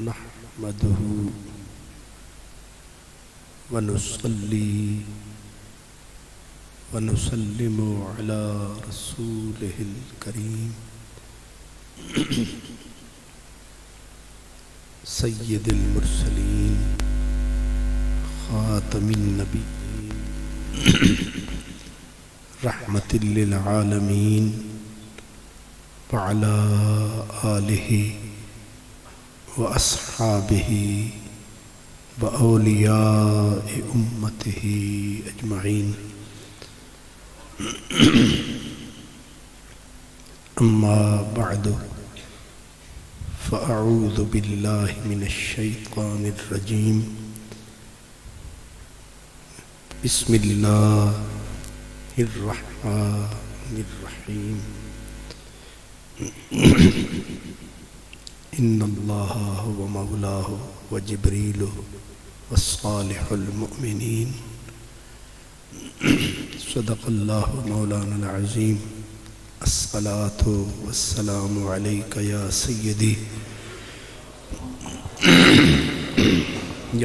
نحمده ونصلي ونسلم على رسوله الكريم سيد المرسلين خاتم النبيين رحمة للعالمين وعلى آله وأصحابه وأولياء أمته أجمعين أما بعد فأعوذ بالله من الشيطان الرجيم بسم الله الرحمن الرحيم إن الله هو مولاه وجبريل والصالح المؤمنين صدق الله مولانا العظيم الصلاة والسلام عليك يا سيدي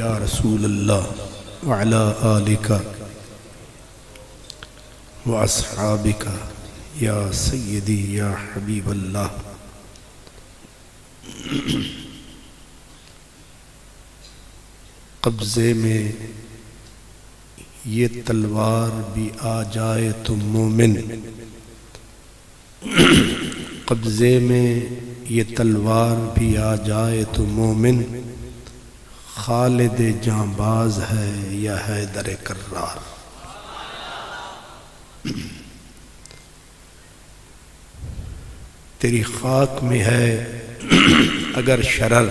يا رسول الله وعلى آلك وأصحابك يا سيدي يا حبيب الله قبضے میں یہ تلوار بھی آ جائے تو مومن، قبضے میں یہ تلوار بھی آ جائے تو مومن، خالد جانباز ہے یا حیدر کرار۔ تیری خاک میں ہے اگر شرر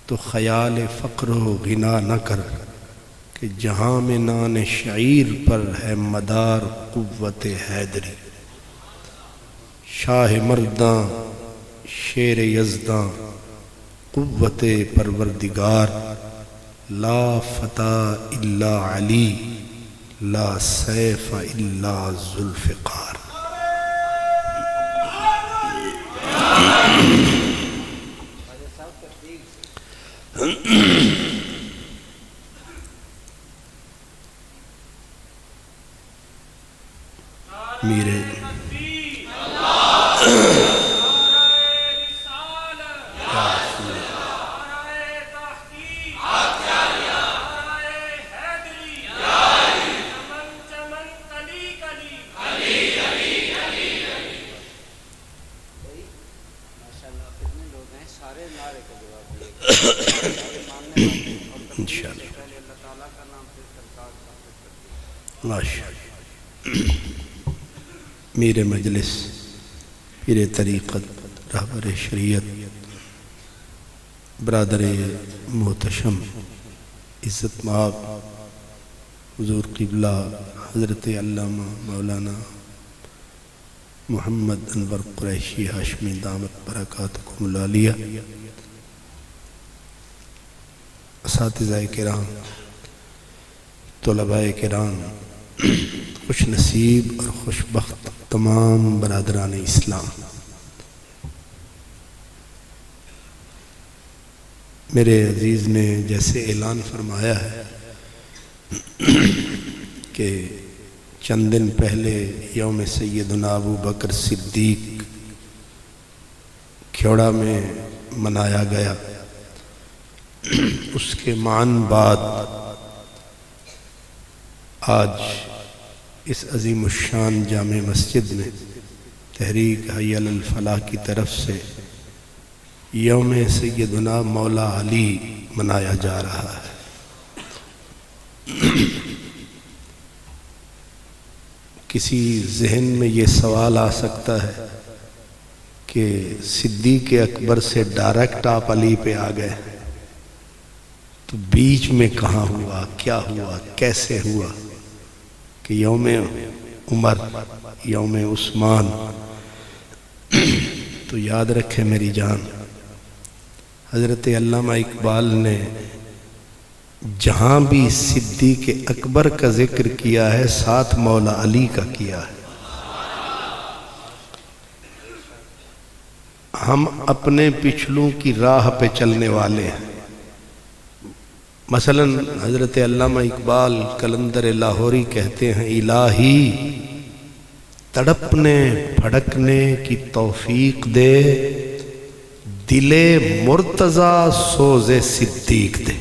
تو خیال فقر و غنا نہ کر، کہ جہاں میں نان شعیر پر ہے مدار قوت حیدری۔ شاہ مرداں شیر یزداں قوت پروردگار، لا فتح الا علی لا سیف الا ذوالفقار۔ میرے میرے مجلس پیر طریقت رہبر شریعت برادر محتشم عزت مآب حضور قبلہ حضرت علامہ مولانا محمد انور قریشی ہاشمی دامت برکاتکم العالیہ، اساتذہ کرام، طلباء کرام، خوش نصیب اور خوش بخت تمام برادران اسلام، میرے عزیز نے جیسے اعلان فرمایا ہے کہ چند دن پہلے یوم سیدنا ابو بکر صدیق کھیوڑا میں منایا گیا، اس کے معن بعد آج اس عظیم الشان جامع مسجد میں تحریک حی علی الفلاح کی طرف سے یوم سیدنا مولا علی منایا جا رہا ہے۔ کسی ذہن میں یہ سوال آ سکتا ہے کہ صدیق اکبر سے ڈائریکٹ آپ علی پہ آ گئے تو بیچ میں کہاں ہوا، کیا ہوا، کیسے ہوا کہ یوم عمر، یوم عثمان؟ تو یاد رکھے میری جان، حضرت علامہ اقبال نے جہاں بھی صدیق اکبر کا ذکر کیا ہے ساتھ مولا علی کا کیا ہے۔ ہم اپنے پچھلوں کی راہ پہ چلنے والے ہیں۔ مثلا حضرت علامہ اقبال قلندر لاہوری کہتے ہیں الہی تڑپنے پھڑکنے کی توفیق دے، دل مرتضیٰ سوز صدیق دے۔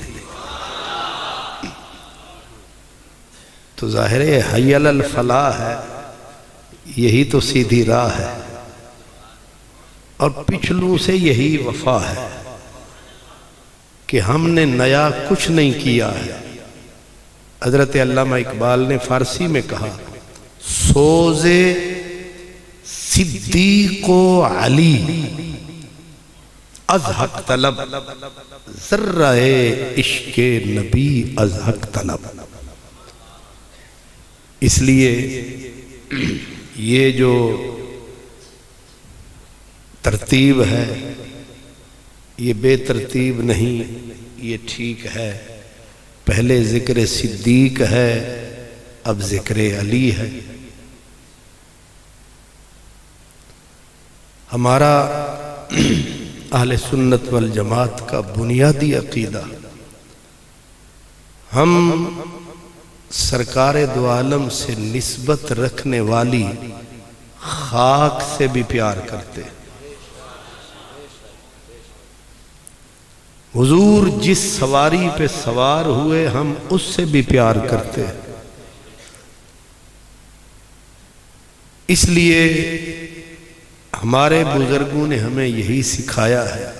تو ظاہر ہے حی علی الفلاح ہے، یہی تو سیدھی راہ ہے، اور پچھلوں سے یہی وفا ہے کہ ہم نے نیا کچھ نہیں کیا ہے۔ حضرت علامہ اقبال نے فارسی میں کہا سوز صدیق و علی از حق طلب، ذرہ عشق نبی از حق طلب۔ اس لیے یہ جو ترتیب ہے یہ بے ترتیب نہیں، یہ ٹھیک ہے۔ پہلے ذکر صدیق ہے، اب ذکر علی ہے۔ ہمارا اہل سنت والجماعت کا بنیادی عقیدہ، ہم سرکار دو عالم سے نسبت رکھنے والی خاک سے بھی پیار کرتے۔ حضور جس سواری پہ سوار ہوئے ہم اس سے بھی پیار کرتے۔ اس لیے ہمارے بزرگوں نے ہمیں یہی سکھایا ہے،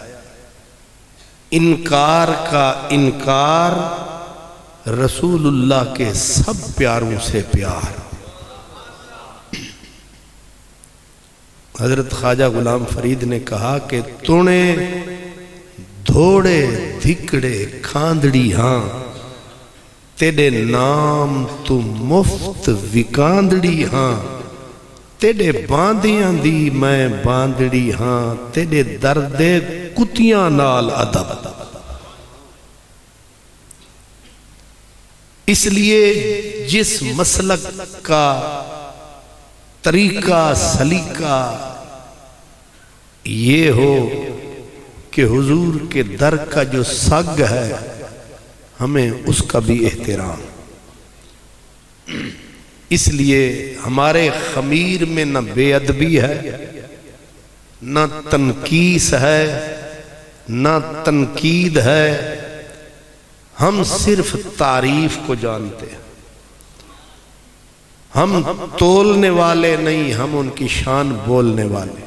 انکار کا انکار، رسول اللہ کے سب پیاروں سے پیار۔ حضرت خواجہ غلام فرید نے کہا کہ تونے دھوڑے دھکڑے کھاندڑی ہاں، تیرے نام تو مفت وکاندڑی ہاں، تیرے باندیاں دی میں باندڑی ہاں، تیرے درد کتیاں نال ادب۔ اس لیے جس مسلک کا طریقہ سلیقہ یہ ہو کہ حضور کے در کا جو سگ ہے ہمیں اس کا بھی احترام۔ اس لیے ہمارے خمیر میں نہ بے ادبی ہے، نہ تنقیس ہے، نہ تنقید ہے، ہم صرف تعریف کو جانتے ہیں۔ ہم تولنے والے نہیں، ہم ان کی شان بولنے والے۔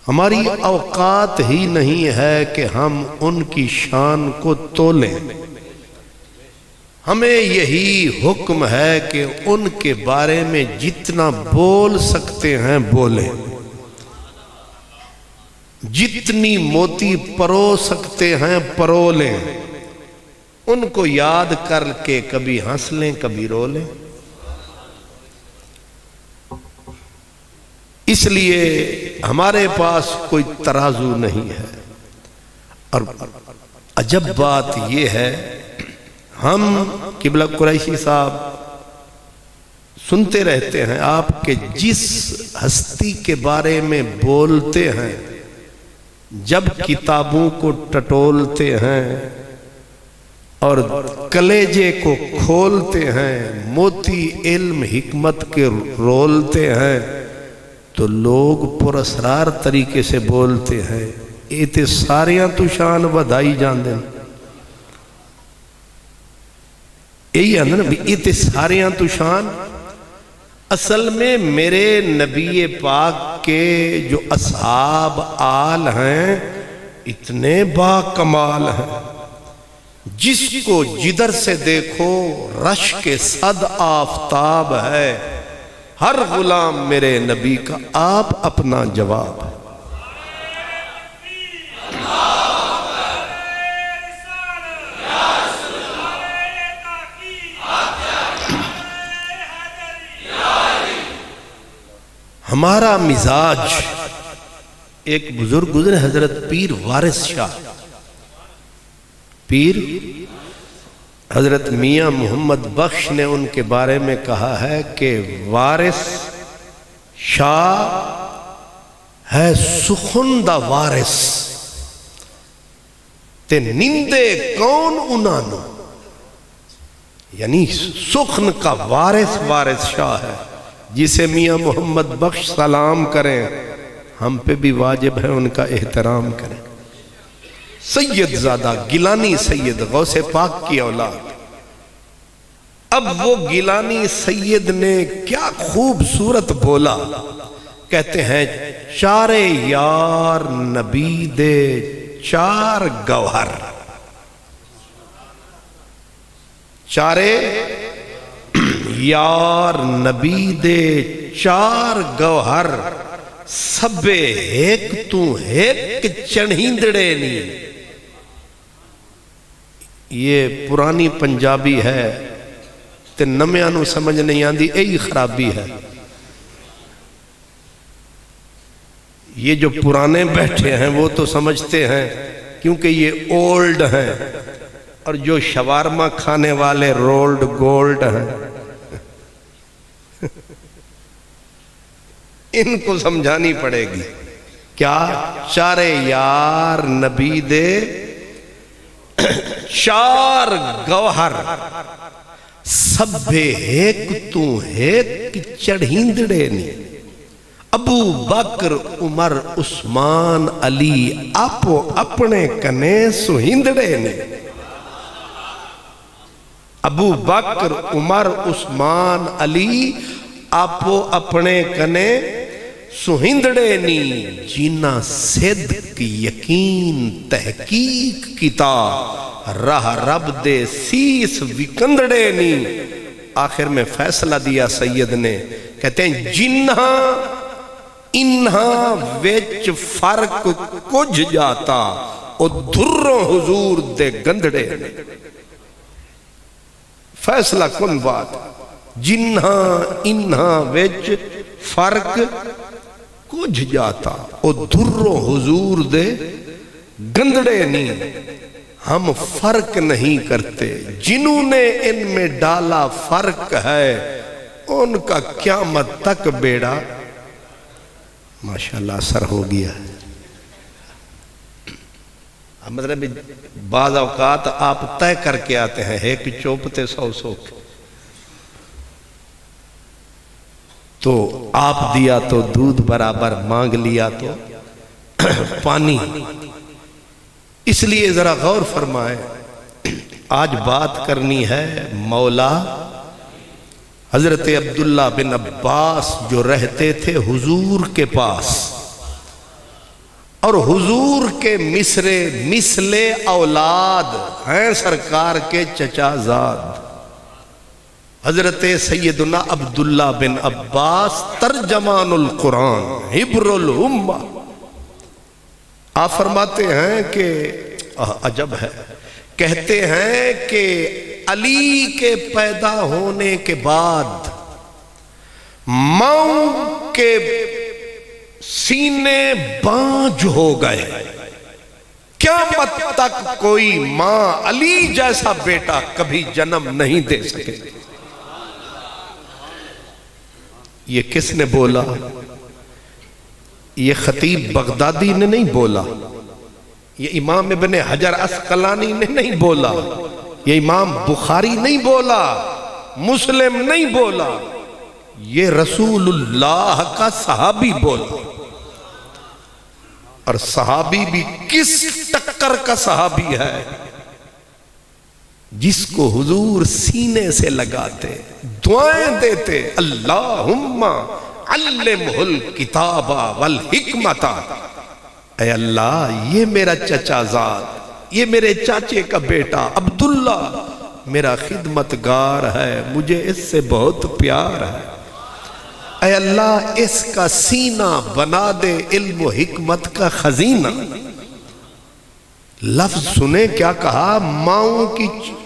ہماری اوقات ہی نہیں ہے کہ ہم ان کی شان کو تولیں، ہمیں یہی حکم ہے کہ ان کے بارے میں جتنا بول سکتے ہیں بولیں، جتنی موتی پرو سکتے ہیں پرو لیں، ان کو یاد کر کے کبھی ہنس لیں کبھی رو لیں۔ اس لیے ہمارے پاس کوئی ترازو نہیں ہے۔ اور عجب بات یہ ہے، ہم قبلہ قریشی صاحب سنتے رہتے ہیں آپ کے جس ہستی کے بارے میں بولتے ہیں، جب کتابوں کو ٹٹولتے ہیں اور کلیجے کو کھولتے ہیں، موتی علم حکمت کے رولتے ہیں، تو لوگ پر اسرار طریقے سے بولتے ہیں، ایتے ساریاں تو شان بدھائی جان دیں۔ یہی ہے نا، ایتے ساریاں تو شان۔ اصل میں میرے نبی پاک کے جو اصحاب آل ہیں اتنے با کمال ہیں، جس کو جدھر سے دیکھو رش کے صد آفتاب ہے، ہر غلام میرے نبی کا آپ اپنا جواب ہے۔ ہمارا مزاج، ایک بزرگ گزرے حضرت پیر وارث شاہ، پیر حضرت میاں محمد بخش نے ان کے بارے میں کہا ہے کہ وارث شاہ ہے سخن دا وارث تے نندے کون انانو، یعنی سخن کا وارث شاہ ہے جسے میاں محمد بخش سلام کریں، ہم پہ بھی واجب ہے ان کا احترام کریں۔ سید زادہ گیلانی سید غوث پاک کی اولاد، اب وہ گیلانی سید نے کیا خوبصورت بولا، کہتے ہیں چارے یار نبی دے چار گوہر، چارے یار نبی دے چار گوہر، سبے ایک تو ایک چڑھیندڑے نہیں۔ یہ پرانی پنجابی ہے تے نمیاں نو سمجھ نہیں آندی، یہی خرابی ہے۔ یہ جو پرانے بیٹھے ہیں وہ تو سمجھتے ہیں کیونکہ یہ اولڈ ہیں، اور جو شوارما کھانے والے رولڈ گولڈ ہیں، ان کو سمجھانی پڑے گی۔ کیا؟ چارے یار نبی دے چار گوہر، سبے ایک تو ایک چڑھیندڑے نہیں۔ ابو بکر عمر عثمان علی آپو اپنے کنے سہندڑے نہیں۔ ابو بکر عمر عثمان علی آپو اپنے کنے سہندڑے نہیں، جینا صدق یقین تحقیق کیتا، راہ رب دے سیس وکندڑے نہیں۔ آخر میں فیصلہ دیا سید نے، کہتے ہیں جنہا انہا ویچ فرق کچھ جاتا، او دھروں حضور دے گندڑے نہیں۔ فیصلہ کن بات، جنہا انہا ویچ فرق کچھ جاتا، او دھروں حضور دے گندڑے نہیں۔ ہم فرق نہیں کرتے، جنہوں نے ان میں ڈالا فرق ہے ان کا قیامت تک بیڑا ماشاءاللہ سر ہو گیا۔ مطلب بعض اوقات آپ طے کر کے آتے ہیں، ایک چوپتے سو کے، تو آپ دیا تو دودھ برابر، مانگ لیا تو پانی۔ اس لیے ذرا غور فرمائیں، آج بات کرنی ہے مولا حضرت عبداللہ بن عباس جو رہتے تھے حضور کے پاس، اور حضور کے مثل اولاد ہیں سرکار کے چچا زاد، حضرت سیدنا عبداللہ بن عباس ترجمان القرآن حبر الامہ۔ آپ فرماتے ہیں کہ عجب ہے، کہتے ہیں کہ علی کے پیدا ہونے کے بعد ماں کے سینے بانجھ ہو گئے، قیامت تک کوئی ماں علی جیسا بیٹا کبھی جنم نہیں دے سکے۔ یہ کس نے بولا؟ یہ خطیب بغدادی نے نہیں بولا، یہ امام ابن حجر عسقلانی نے نہیں بولا، یہ امام بخاری نہیں بولا، مسلم نہیں بولا، یہ رسول اللہ کا صحابی بولا۔ اور صحابی بھی کس ٹکر کا صحابی ہے؟ جس کو حضور سینے سے لگاتے، دعائیں دیتے، اللہم علمہ الکتاب والحکمت۔ اے اللہ، یہ میرا چچا زاد، یہ میرے چاچے کا بیٹا عبداللہ میرا خدمتگار ہے، مجھے اس سے بہت پیار ہے۔ اے اللہ، اس کا سینہ بنا دے علم و حکمت کا خزینہ۔ لفظ سنے کیا کہا؟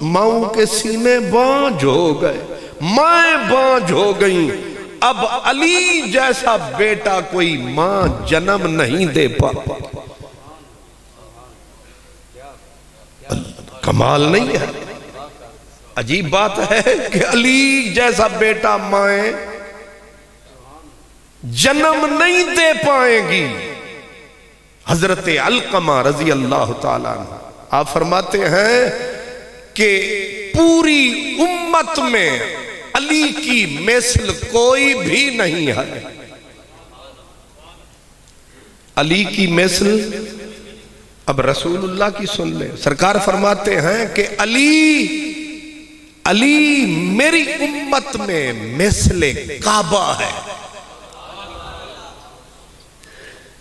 ماؤں کے سینے بانجھ ہو گئے، مائیں بانجھ ہو گئیں، اب علی جیسا بیٹا کوئی ماں جنم نہیں دے پا۔ کمال نہیں ہے؟ عجیب بات ہے کہ علی جیسا بیٹا مائیں جنم نہیں دے پائیں گی، حضرت علقمہ رضی اللہ تعالیٰ عنہ آپ فرماتے ہیں کہ پوری امت میں علی کی مثل کوئی بھی نہیں ہے. علی کی مثل. اب رسول اللہ کی سن لیں. سرکار فرماتے ہیں کہ علی میری امت میں مثل کعبہ ہے.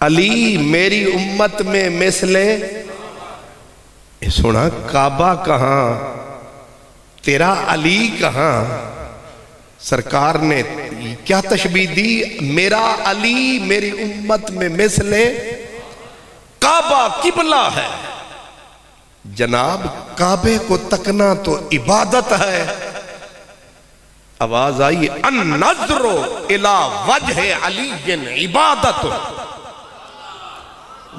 علی میری امت میں مثل. سنا کعبہ کہاں تیرا علی کہاں. سرکار نے کیا تشبیہ دی. میرا علی میری امت میں مثل کعبہ قبلہ ہے. جناب کعبے کو تکنا تو عبادت ہے. آواز آئی النظر الی وجہ علی عبادت.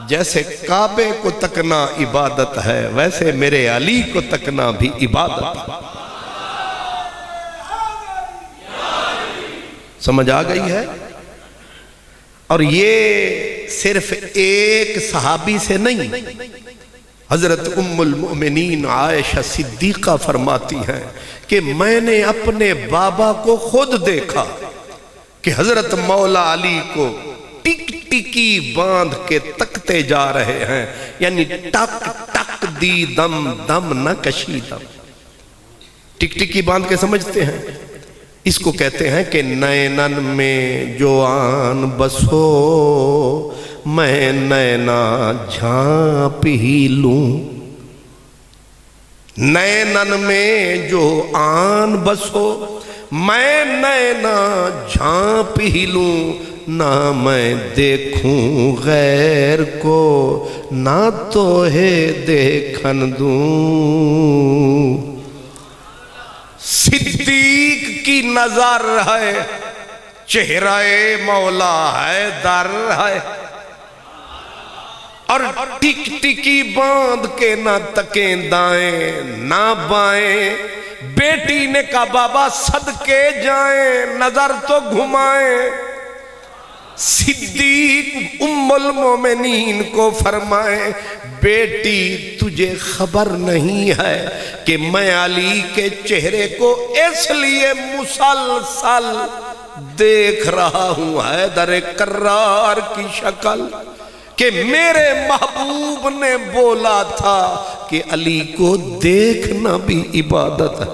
جیسے کعبے کو تکنا عبادت ہے ویسے میرے علی کو تکنا بھی عبادت ہے. سمجھ آ گئی ہے. اور یہ صرف ایک صحابی سے نہیں. حضرت ام المؤمنین عائشہ صدیقہ فرماتی ہیں کہ میں نے اپنے بابا کو خود دیکھا کہ حضرت مولا علی کو ٹک ٹکی باندھ کے تکتے جا رہے ہیں. یعنی ٹک ٹک دی دم دم نہ کشی دم. ٹک ٹکی باندھ کے سمجھتے ہیں. اس کو کہتے ہیں کہ نینن میں جو آن بسو میں نینا جھانپ ہی لوں. نینن میں جو آن بسو میں نینا جھانپ ہی لوں. نہ میں دیکھوں غیر کو نہ تو ہے دیکھن دوں. صدیق کی نظر ہے چہرہ مولا ہے در ہے. اور ٹک ٹکی باندھ کے نہ تکیں دائیں نہ بائیں. بیٹی نے کہا بابا صدقے جائیں نظر تو گھمائیں. صدیق ام المومنین کو فرمائے بیٹی تجھے خبر نہیں ہے کہ میں علی کے چہرے کو اس لیے مسلسل دیکھ رہا ہوں حیدر کرار کی شکل کہ میرے محبوب نے بولا تھا کہ علی کو دیکھنا بھی عبادت ہے.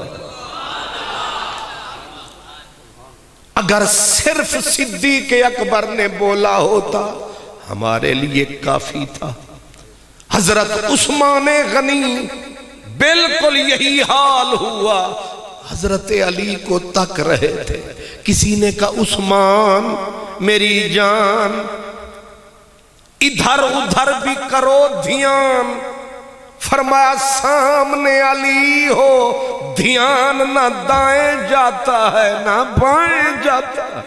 اگر صرف صدیق اکبر نے بولا ہوتا ہمارے لیے کافی تھا. حضرت عثمان غنی بالکل یہی حال ہوا. حضرت علی کو تک رہے تھے. کسی نے کہا عثمان میری جان ادھر ادھر بھی کرو دھیان. فرمایا سامنے علی ہو دھیان نہ دائیں جاتا ہے نہ بائیں جاتا ہے.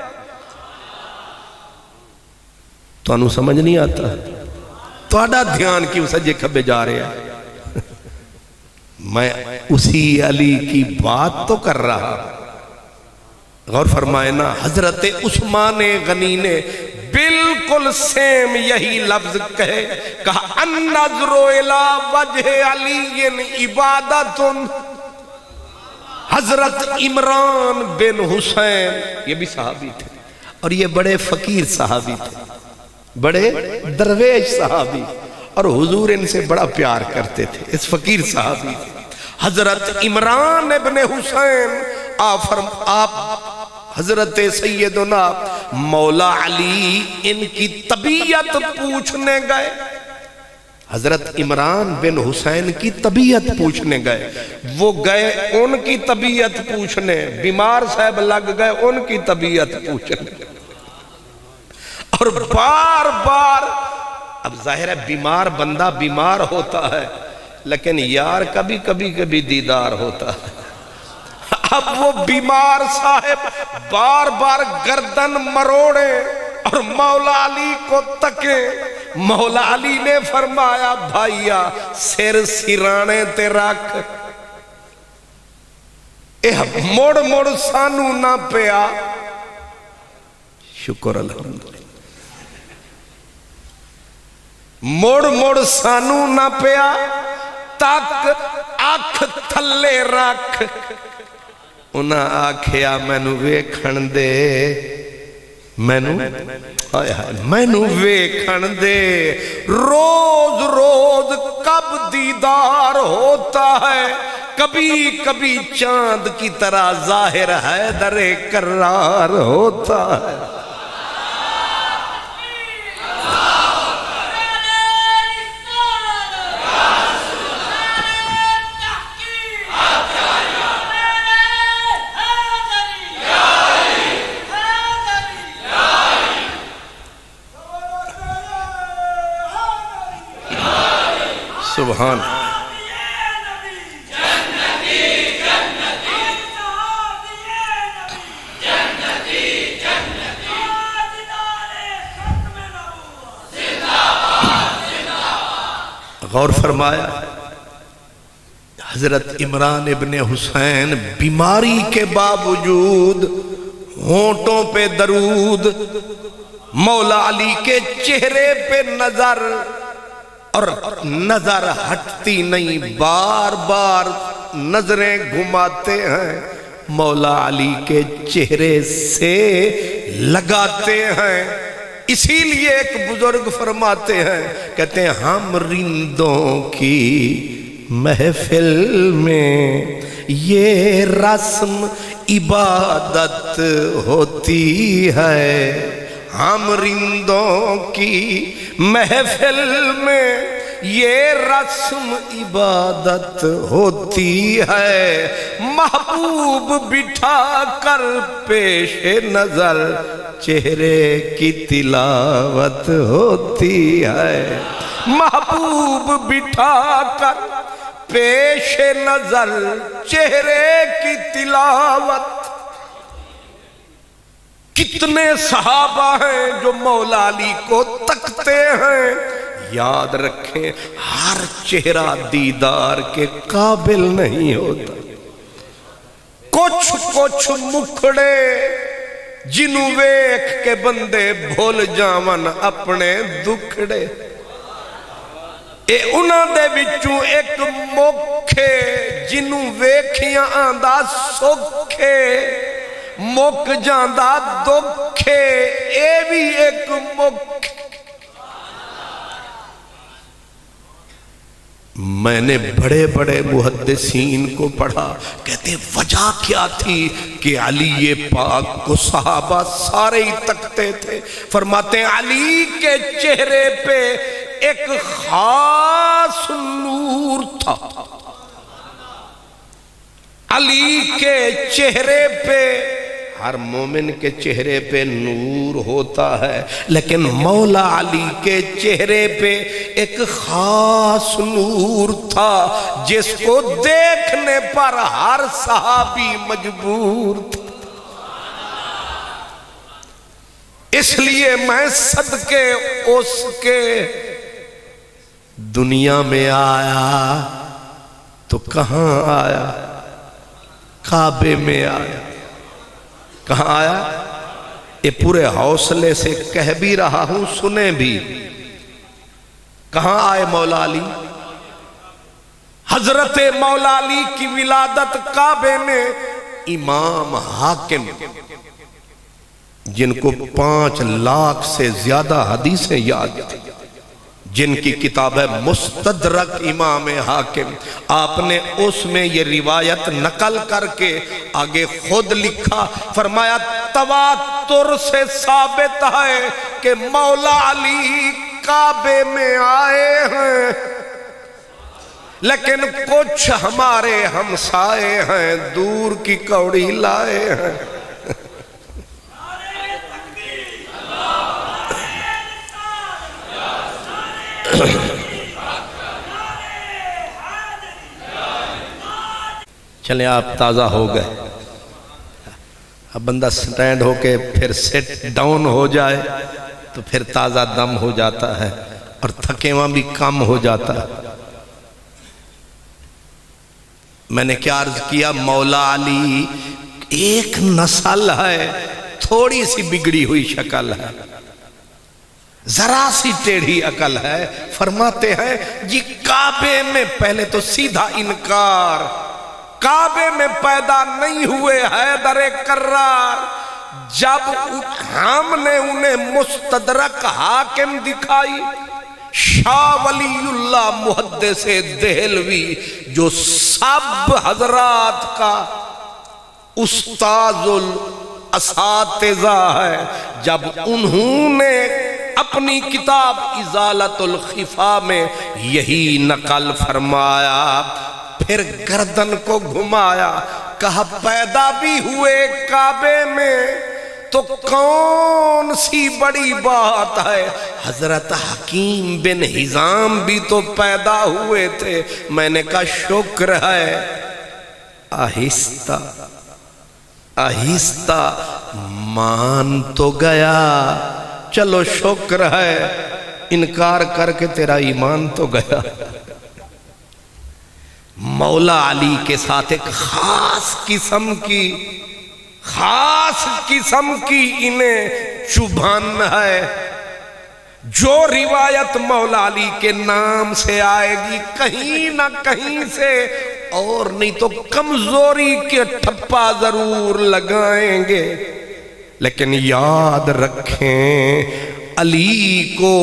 تو انہوں سمجھ نہیں آتا توڑا دھیان کیوں سجے کھبے جا رہے ہیں. میں اسی علی کی بات تو کر رہا. غور فرمائے نا حضرت عثمان غنی نے بالکل سیم یہی لفظ کہا النظر الی وجہ علی عبادت. حضرت عمران بن حسین یہ بھی صحابی تھے اور یہ بڑے فقیر صحابی تھے بڑے درویش صحابی اور حضور ان سے بڑا پیار کرتے تھے. اس فقیر صحابی تھے حضرت عمران ابن حسین. آپ حضرت سیدنا مولا علی ان کی طبیعت پوچھنے گئے. حضرت عمران بن حسین کی طبیعت پوچھنے گئے. وہ گئے ان کی طبیعت پوچھنے. بیمار صاحب لگ گئے ان کی طبیعت پوچھنے. اور بار بار اب ظاہر ہے بیمار بندہ بیمار ہوتا ہے لیکن یار کبھی کبھی دیدار ہوتا ہے. اب وہ بیمار صاحب بار بار گردن مروڑے اور مولا علی کو تکے. مولا علی نے فرمایا بھائیا سر سرانے تے رکھ موڑ موڑ سانو نہ پیا. شکر الحمدللہ. مڑ مڑ سانو نہ پیا تک اکھ تھلے رکھ انہاں آکھیا مینو ویکھن دے مینو ویکھن دے روز روز کب دیدار ہوتا ہے کبھی کبھی چاند کی طرح ظاہر ہے در کرار ہوتا ہے سبحان غور فرمایا حضرت عمران ابن حسین بیماری کے باوجود ہونٹوں پہ درود مولا علی کے چہرے پہ نظر اور نظر ہٹتی نہیں بار بار نظریں گھماتے ہیں مولا علی کے چہرے سے لگاتے ہیں اسی لیے ایک بزرگ فرماتے ہیں کہتے ہیں ہم رندوں کی محفل میں یہ رسم عبادت ہوتی ہے ہم رندوں کی محفل میں یہ رسم عبادت ہوتی ہے محبوب بٹھا کر پیش نظر چہرے کی تلاوت ہوتی ہے محبوب بٹھا کر پیش نظر چہرے کی تلاوت کتنے صحابہ ہیں جو مولا علی کو تکتے ہیں یاد رکھیں ہر چہرہ دیدار کے قابل نہیں ہوتا کچھ کچھ مکھڑے جنوں ویکھ کے بندے بھول جاون اپنے دکھڑے اے انہاں دے وچوں ایک موکھے جنوں ویکھیاں آندہ سوکھے مک جاندہ دکھے اے بھی ایک مک میں نے بڑے بڑے محدثین کو پڑھا کہتے وجہ کیا تھی کہ علی پاک کو صحابہ سارے ہی تکتے تھے فرماتے ہیں علی کے چہرے پہ ایک خاص نور تھا علی کے چہرے پہ ہر مومن کے چہرے پہ نور ہوتا ہے لیکن مولا علی کے چہرے پہ ایک خاص نور تھا جس کو دیکھنے پر ہر صحابی مجبور تھا اس لیے میں صدقے اس کے دنیا میں آیا تو کہاں آیا کعبے میں آیا کہاں آیا یہ پورے حوصلے سے کہہ بھی رہا ہوں سنیں بھی کہاں آئے مولا علی حضرت مولا علی کی ولادت کعبے میں امام حاکم جن کو 5 لاکھ سے زیادہ حدیثیں یاد تھی جن کی کتاب ہے مستدرک امام حاکم آپ نے اس میں یہ روایت نقل کر کے آگے خود لکھا فرمایا تواتر سے ثابت ہے کہ مولا علی کعبے میں آئے ہیں لیکن کچھ ہمارے ہمسائے ہیں دور کی کوڑی لائے ہیں چلیں آپ تازہ ہو گئے اب بندہ سٹینڈ ہو کے پھر سیٹ ڈاؤن ہو جائے تو پھر تازہ دم ہو جاتا ہے اور تھکیواں بھی کم ہو جاتا ہے میں نے کیا عرض کیا مولا علی ایک نسل ہے تھوڑی سی بگڑی ہوئی شکل ہے ذرا سی ٹیڑھی عقل ہے. فرماتے ہیں جی کعبے میں پہلے تو سیدھا انکار, کعبے میں پیدا نہیں ہوئے حیدر کرار. جب ہم نے انہیں مستدرک حاکم دکھائی, شاہ ولی اللہ محدث دہلوی جو سب حضرات کا استاذ الاساتذہ ہے, جب انہوں نے اپنی کتاب ازالت الخفا میں یہی نقل فرمایا, پھر گردن کو گھمایا, کہا پیدا بھی ہوئے کعبے میں تو کون سی بڑی بات ہے, حضرت حکیم بن حزام بھی تو پیدا ہوئے تھے. میں نے کہا شکر ہے, آہستہ آہستہ مان تو گیا, چلو شکر ہے, انکار کر کے تیرا ایمان تو گیا. مولا علی کے ساتھ ایک خاص قسم کی انہیں چبھن ہے. جو روایت مولا علی کے نام سے آئے گی کہیں نہ کہیں سے, اور نہیں تو کمزوری کے ٹھپا ضرور لگائیں گے. لیکن یاد رکھیں علی کو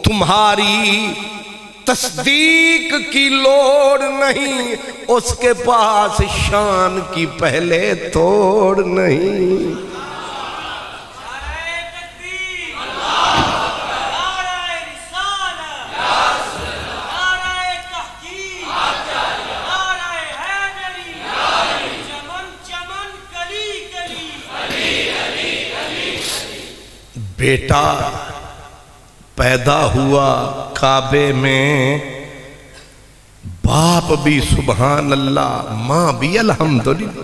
تمہاری تصدیق کی لوڑ نہیں, اس کے پاس شان کی پہلے توڑ نہیں. بیٹا پیدا ہوا کعبے میں, باپ بھی سبحان اللہ, ماں بھی الحمدللہ.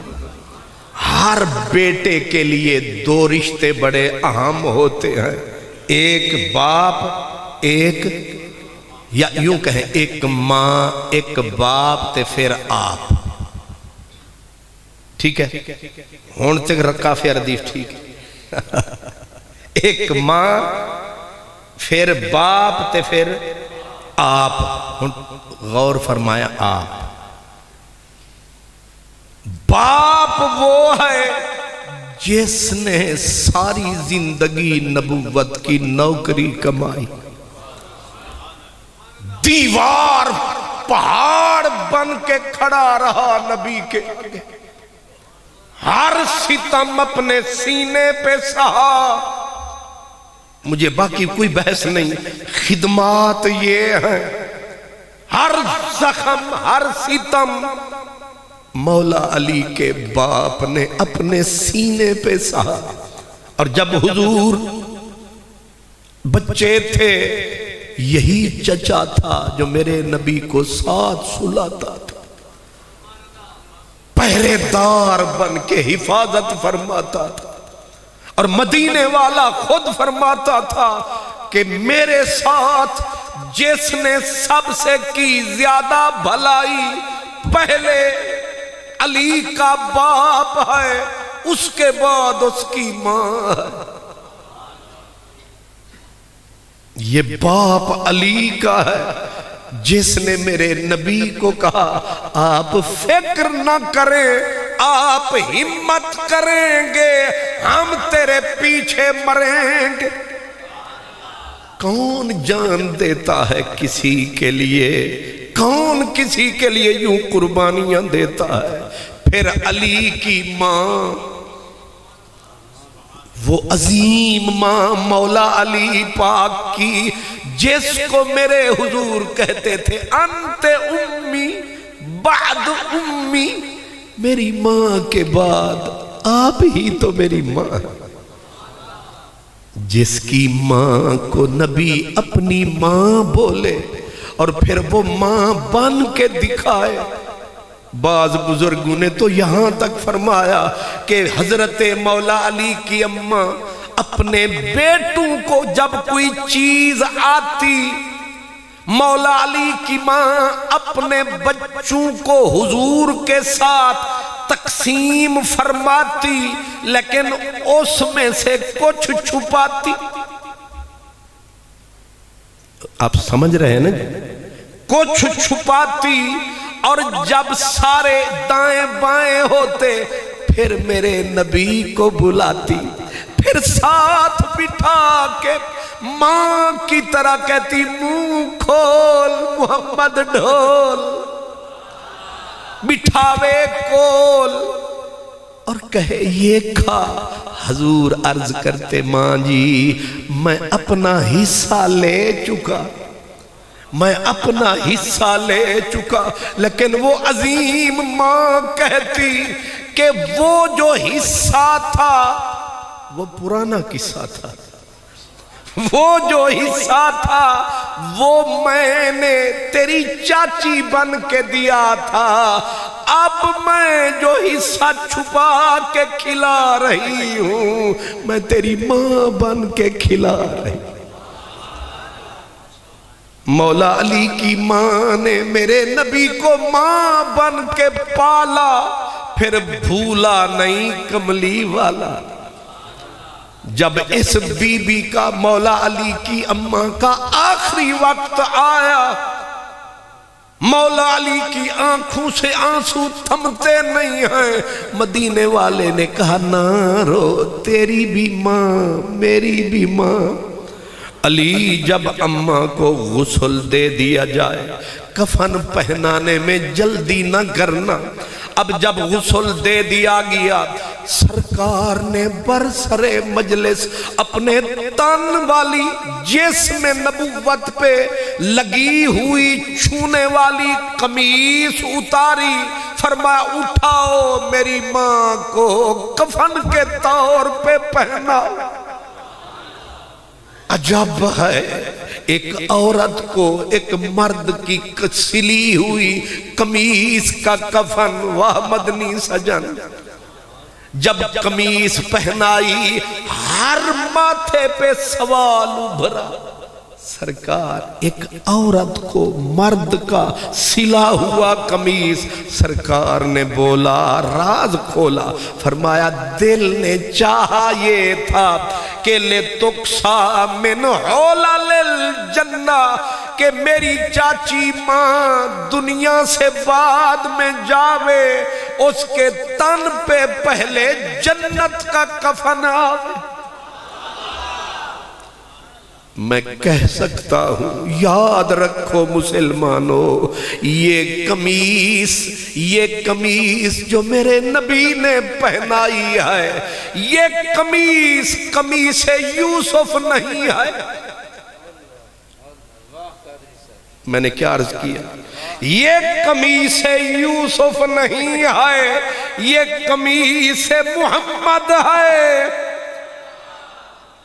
ہر بیٹے کے لیے دو رشتے بڑے اہم ہوتے ہیں, ایک باپ, ایک یا یوں کہیں ایک ماں ایک باپ تے پھر آپ. ٹھیک ہے, ہون تک رکھا پھر ردیف ٹھیک ہے. ایک ماں پھر باپ تے پھر آپ. غور فرمایا, آپ باپ وہ ہے جس نے ساری زندگی نبوت کی نوکری کمائی, دیوار پہاڑ بن کے کھڑا رہا نبی کے, ہر ستم اپنے سینے پہ سہا. مجھے باقی کوئی بحث نہیں, خدمات یہ ہیں, ہر زخم ہر ستم مولا علی کے باپ نے اپنے سینے پہ سہا. اور جب حضور بچے تھے یہی چچا تھا جو میرے نبی کو ساتھ سلاتا تھا, پہرے دار بن کے حفاظت فرماتا تھا. اور مدینے والا خود فرماتا تھا کہ میرے ساتھ جس نے سب سے کی زیادہ بھلائی پہلے علی کا باپ ہے, اس کے بعد اس کی ماں ہے. یہ باپ علی کا ہے جس نے میرے نبی کو کہا آپ فکر نہ کریں, آپ ہمت کریں گے, ہم تیرے پیچھے مریں گے. کون جان دیتا ہے کسی کے لیے, کون کسی کے لیے یوں قربانیاں دیتا ہے. پھر علی کی ماں, وہ عظیم ماں مولا علی پاک کی, جس کو میرے حضور کہتے تھے انت امی بعد امی, میری ماں کے بعد آپ ہی تو میری ماں. جس کی ماں کو نبی اپنی ماں بولے اور پھر وہ ماں بن کے دکھائے. بعض بزرگوں نے تو یہاں تک فرمایا کہ حضرت مولا علی کی اماں اپنے بیٹوں کو جب کوئی چیز آتی, مولا علی کی ماں اپنے بچوں کو حضور کے ساتھ تقسیم فرماتی, لیکن اس میں سے کچھ چھپاتی. آپ سمجھ رہے ہیں نا؟ کچھ چھپاتی اور جب سارے دائیں بائیں ہوتے پھر میرے نبی کو بلاتی، پھر ساتھ بٹھا کے ماں کی طرح کہتی منہ کھول محمد ڈھول، بٹھاوے کول اور کہے یہ کھا۔ حضور عرض کرتے ماں جی میں اپنا حصہ لے چکا، میں اپنا حصہ لے چکا، لیکن وہ عظیم ماں کہتی کہ وہ جو حصہ تھا وہ پرانا قصہ تھا، وہ جو حصہ تھا وہ میں نے تیری چاچی بن کے دیا تھا، اب میں جو حصہ چھپا کے کھلا رہی ہوں میں تیری ماں بن کے کھلا رہی ہوں۔ مولا علی کی ماں نے میرے نبی کو ماں بن کے پالا، پھر بھولا نہیں کملی والا۔ جب اس بی بی کا مولا علی کی اماں کا آخری وقت آیا، مولا علی کی آنکھوں سے آنسو تھمتے نہیں ہیں، مدینے والے نے کہا نہ رو، تیری بھی ماں میری بھی ماں۔ علی جب اماں کو غسل دے دیا جائے، کفن پہنانے میں جلدی نہ کرنا، اب جب غسل دے دیا گیا سرکار نے برسر مجلس اپنے تن والی جسم نبوت پہ لگی ہوئی چھونے والی قمیص اتاری، فرمایا اٹھاؤ میری ماں کو کفن کے طور پہ پہناؤ۔ عجب ہے ایک عورت کو ایک مرد کی سلی ہوئی قمیص کا کفن، واہ مدنی سجن، جب قمیص پہنائی ہر ماتھے پہ سوال ابھرا، سرکار ایک عورت کو مرد کا سلا ہوا قمیص، سرکار نے بولا راز کھولا، فرمایا دل نے چاہا یہ تھا کہ لِتُقْصَى مِنْ حُلَلِ الْجَنَّةِ، کہ میری چاچی ماں دنیا سے بعد میں جاوے اس کے تن پہ پہلے جنت کا کفن آوے۔ میں کہہ سکتا ہوں یاد رکھو مسلمانوں، یہ قمیص جو میرے نبی نے پہنائی ہے، یہ قمیص یوسف نہیں ہے۔ میں نے کیا عرض کیا؟ یہ قمیص یوسف نہیں ہے، یہ قمیص محمد ہے۔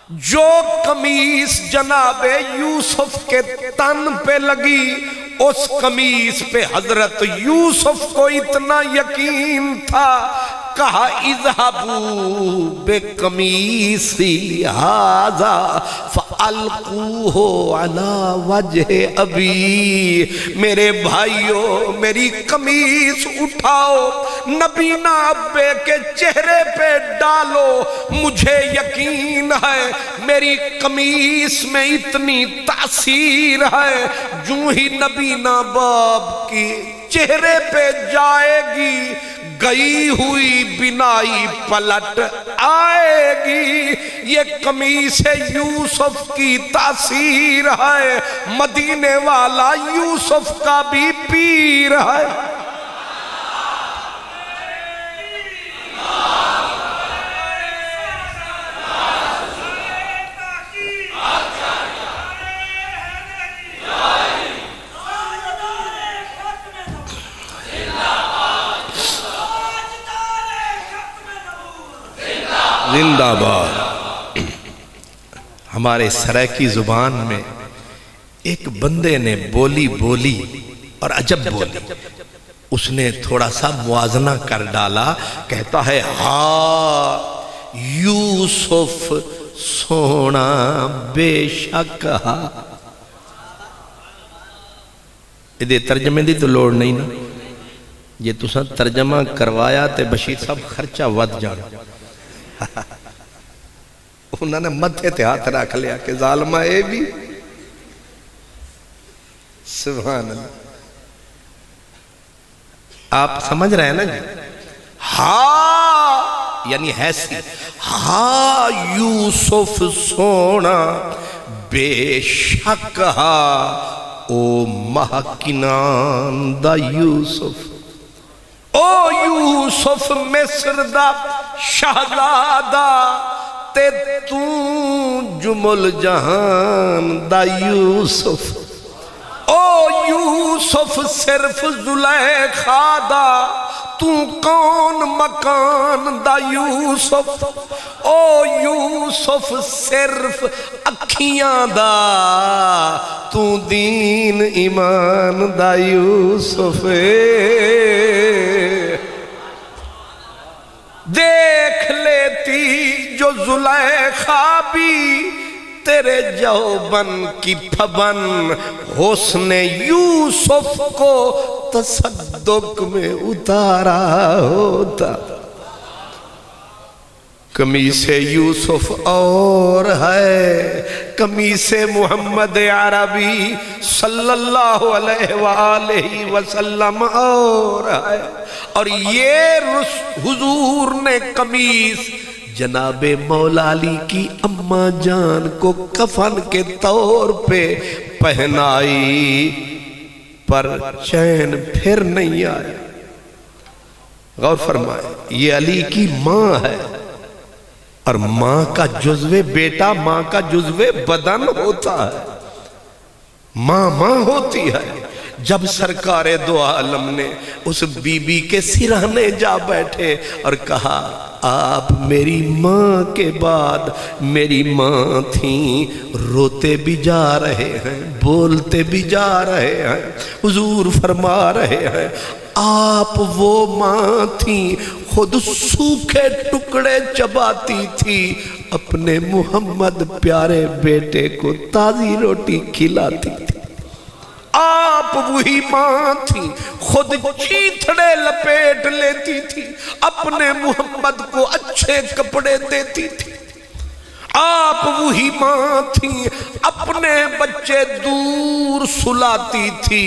جو قمیص جناب یوسف کے تن پہ لگی، اس قمیص پہ حضرت یوسف کو اتنا یقین تھا، کہا اذهبوا بقمیصی ھذا فالقوہ علی وجہ ابی، میرے بھائیو میری قمیص اٹھاؤ نبینا ابے کے چہرے پہ ڈالو، مجھے یقین ہے میری قمیص میں اتنی تاثیر ہے، جو ہی نبینا باپ کی چہرے پہ جائے گی گئی ہوئی بینائی پلٹ آئے گی۔ یہ قمیص یوسف کی تاثیر ہے، مدینے والا یوسف کا بھی پیر ہے۔ زندہ باد۔ ہمارے سرائکی زبان میں ایک بندے نے بولی اور عجب بولی، اس نے تھوڑا سا موازنہ کر ڈالا، کہتا ہے ہاں یوسف سونا بے شک ہا۔ یہ ترجمے دی تو لوڑ نہیں نا، یہ تو سن ترجمہ کروایا تے بشیر صاحب خرچہ ود جانا۔ انہوں نے مدھے تے ہاتھ رکھ لیا کہ ظالمہ اے بھی سبحان اللہ. آپ سمجھ رہے ہیں نا جی؟ ہاں یعنی حیثی. ہاں یوسف سونا بے شک ہا او مہکنان دا یوسف. او یوسف مصر دا شہزادہ تے تو جمل جہان دا یوسف. او یوسف صرف زلیخا دا تو کون مکان دا یوسف. او یوسف صرف اکھیاں دا تو دین ایمان دا یوسف. دیکھ لیتی جو زلیخا بھی تیرے جوبن کی پھبن حسن یوسف کو تصدق میں اتارا ہوتا. قمیص یوسف اور ہے قمیص محمد عربی صلی اللہ علیہ وآلہ وسلم اور ہے. اور یہ حضور نے قمیص جناب مولا علی کی اماں جان کو کفن کے طور پہ پہنائی پر چین پھر نہیں آیا. غور فرمائے یہ علی کی ماں ہے اور ماں کا جزو بیٹا ماں کا جزو بدن ہوتا ہے. ماں ماں ہوتی ہے. جب سرکار دو عالم نے اس بی بی کے سرانے جا بیٹھے اور کہا آپ میری ماں کے بعد میری ماں تھیں، روتے بھی جا رہے ہیں بولتے بھی جا رہے ہیں. حضور فرما رہے ہیں آپ وہ ماں تھیں خود سوکھے ٹکڑے چباتی تھی اپنے محمد پیارے بیٹے کو تازی روٹی کھلاتی تھی. آپ وہی ماں تھی خود چیتھڑے لپیٹ لیتی تھی اپنے محمد کو اچھے کپڑے دیتی تھی. آپ وہی ماں تھی اپنے بچے دور سلاتی تھی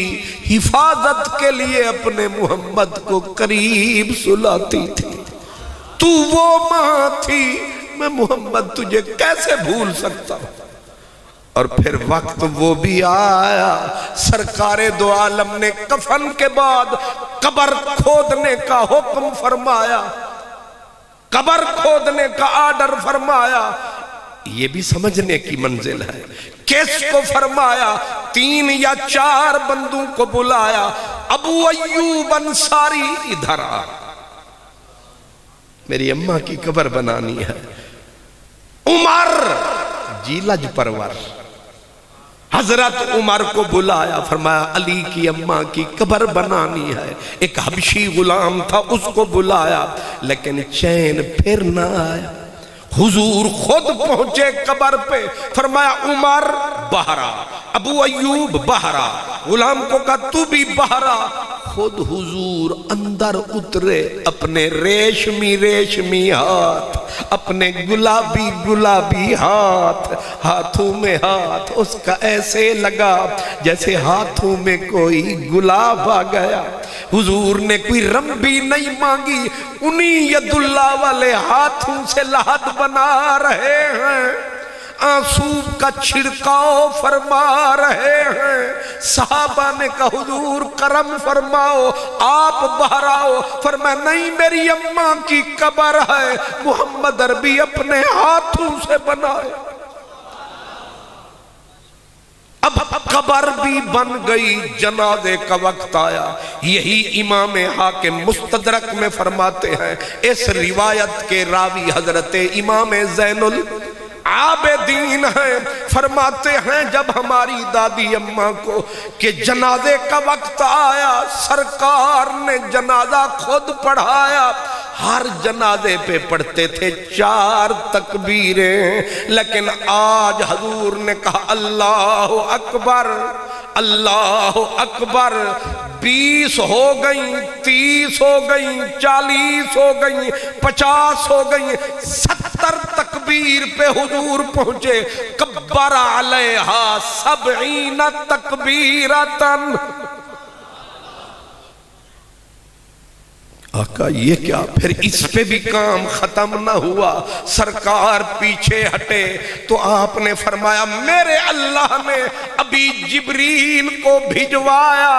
حفاظت کے لیے اپنے محمد کو قریب سلاتی تھی. تو وہ ماں تھی میں محمد تجھے کیسے بھول سکتا ہوں. اور پھر وقت وہ بھی آیا سرکار دو عالم نے کفن کے بعد قبر کھودنے کا حکم فرمایا، قبر کھودنے کا آرڈر فرمایا. یہ بھی سمجھنے کی منزل ہے. کس کو فرمایا؟ 3 یا 4 بندوں کو بلایا. ابو ایوب انصاری ادھر آ، میری اماں کی قبر بنانی ہے. عمر جیلج پرور حضرت عمر کو بلایا، فرمایا علی کی اماں کی قبر بنانی ہے. ایک حبشی غلام تھا اس کو بلایا لیکن چین پھر نہ آیا. حضور خود پہنچے قبر پہ، فرمایا عمر باہر آ، ابو ایوب باہر آ. غلام کو کہا تو بھی باہر آ. خود حضور اندر اترے، اپنے ریشمی ریشمی ہاتھ، اپنے گلابی گلابی ہاتھ، ہاتھوں میں ہاتھ اس کا ایسے لگا جیسے ہاتھوں میں کوئی گلاب آ گیا. حضور نے کوئی رمبی نہیں مانگی، انہی ید اللہ والے ہاتھوں سے لحد بنا رہے ہیں، آنسو کا چھڑکاؤ فرما رہے ہیں. صحابہ نے کہا حضور کرم فرماؤ آپ باہر آؤ. فرمایا نہیں میری اماں کی قبر ہے محمد عربی اپنے ہاتھوں سے بنائے. اب قبر بھی بن گئی، جنازے کا وقت آیا. یہی امام حاکم مستدرک میں فرماتے ہیں، اس روایت کے راوی حضرت امام زین العابدین ہیں. فرماتے ہیں جب ہماری دادی اماں کو کہ جنازے کا وقت آیا، سرکار نے جنازہ خود پڑھایا. ہر جنازے پہ پڑھتے تھے 4 تکبیریں، لیکن آج حضور نے کہا اللہ اکبر اللہ اکبر. 20 ہو گئیں، 30 ہو گئیں، 40 ہو گئیں، 50 ہو گئیں، 70 تکبیر تکبیر پہ حضور پہنچے، کبر علیہا 70 تکبیرتن۔ آقا یہ کیا؟ پھر اس پہ بھی کام ختم نہ ہوا، سرکار پیچھے ہٹے تو آپ نے فرمایا میرے اللہ نے ابھی جبریل کو بھجوایا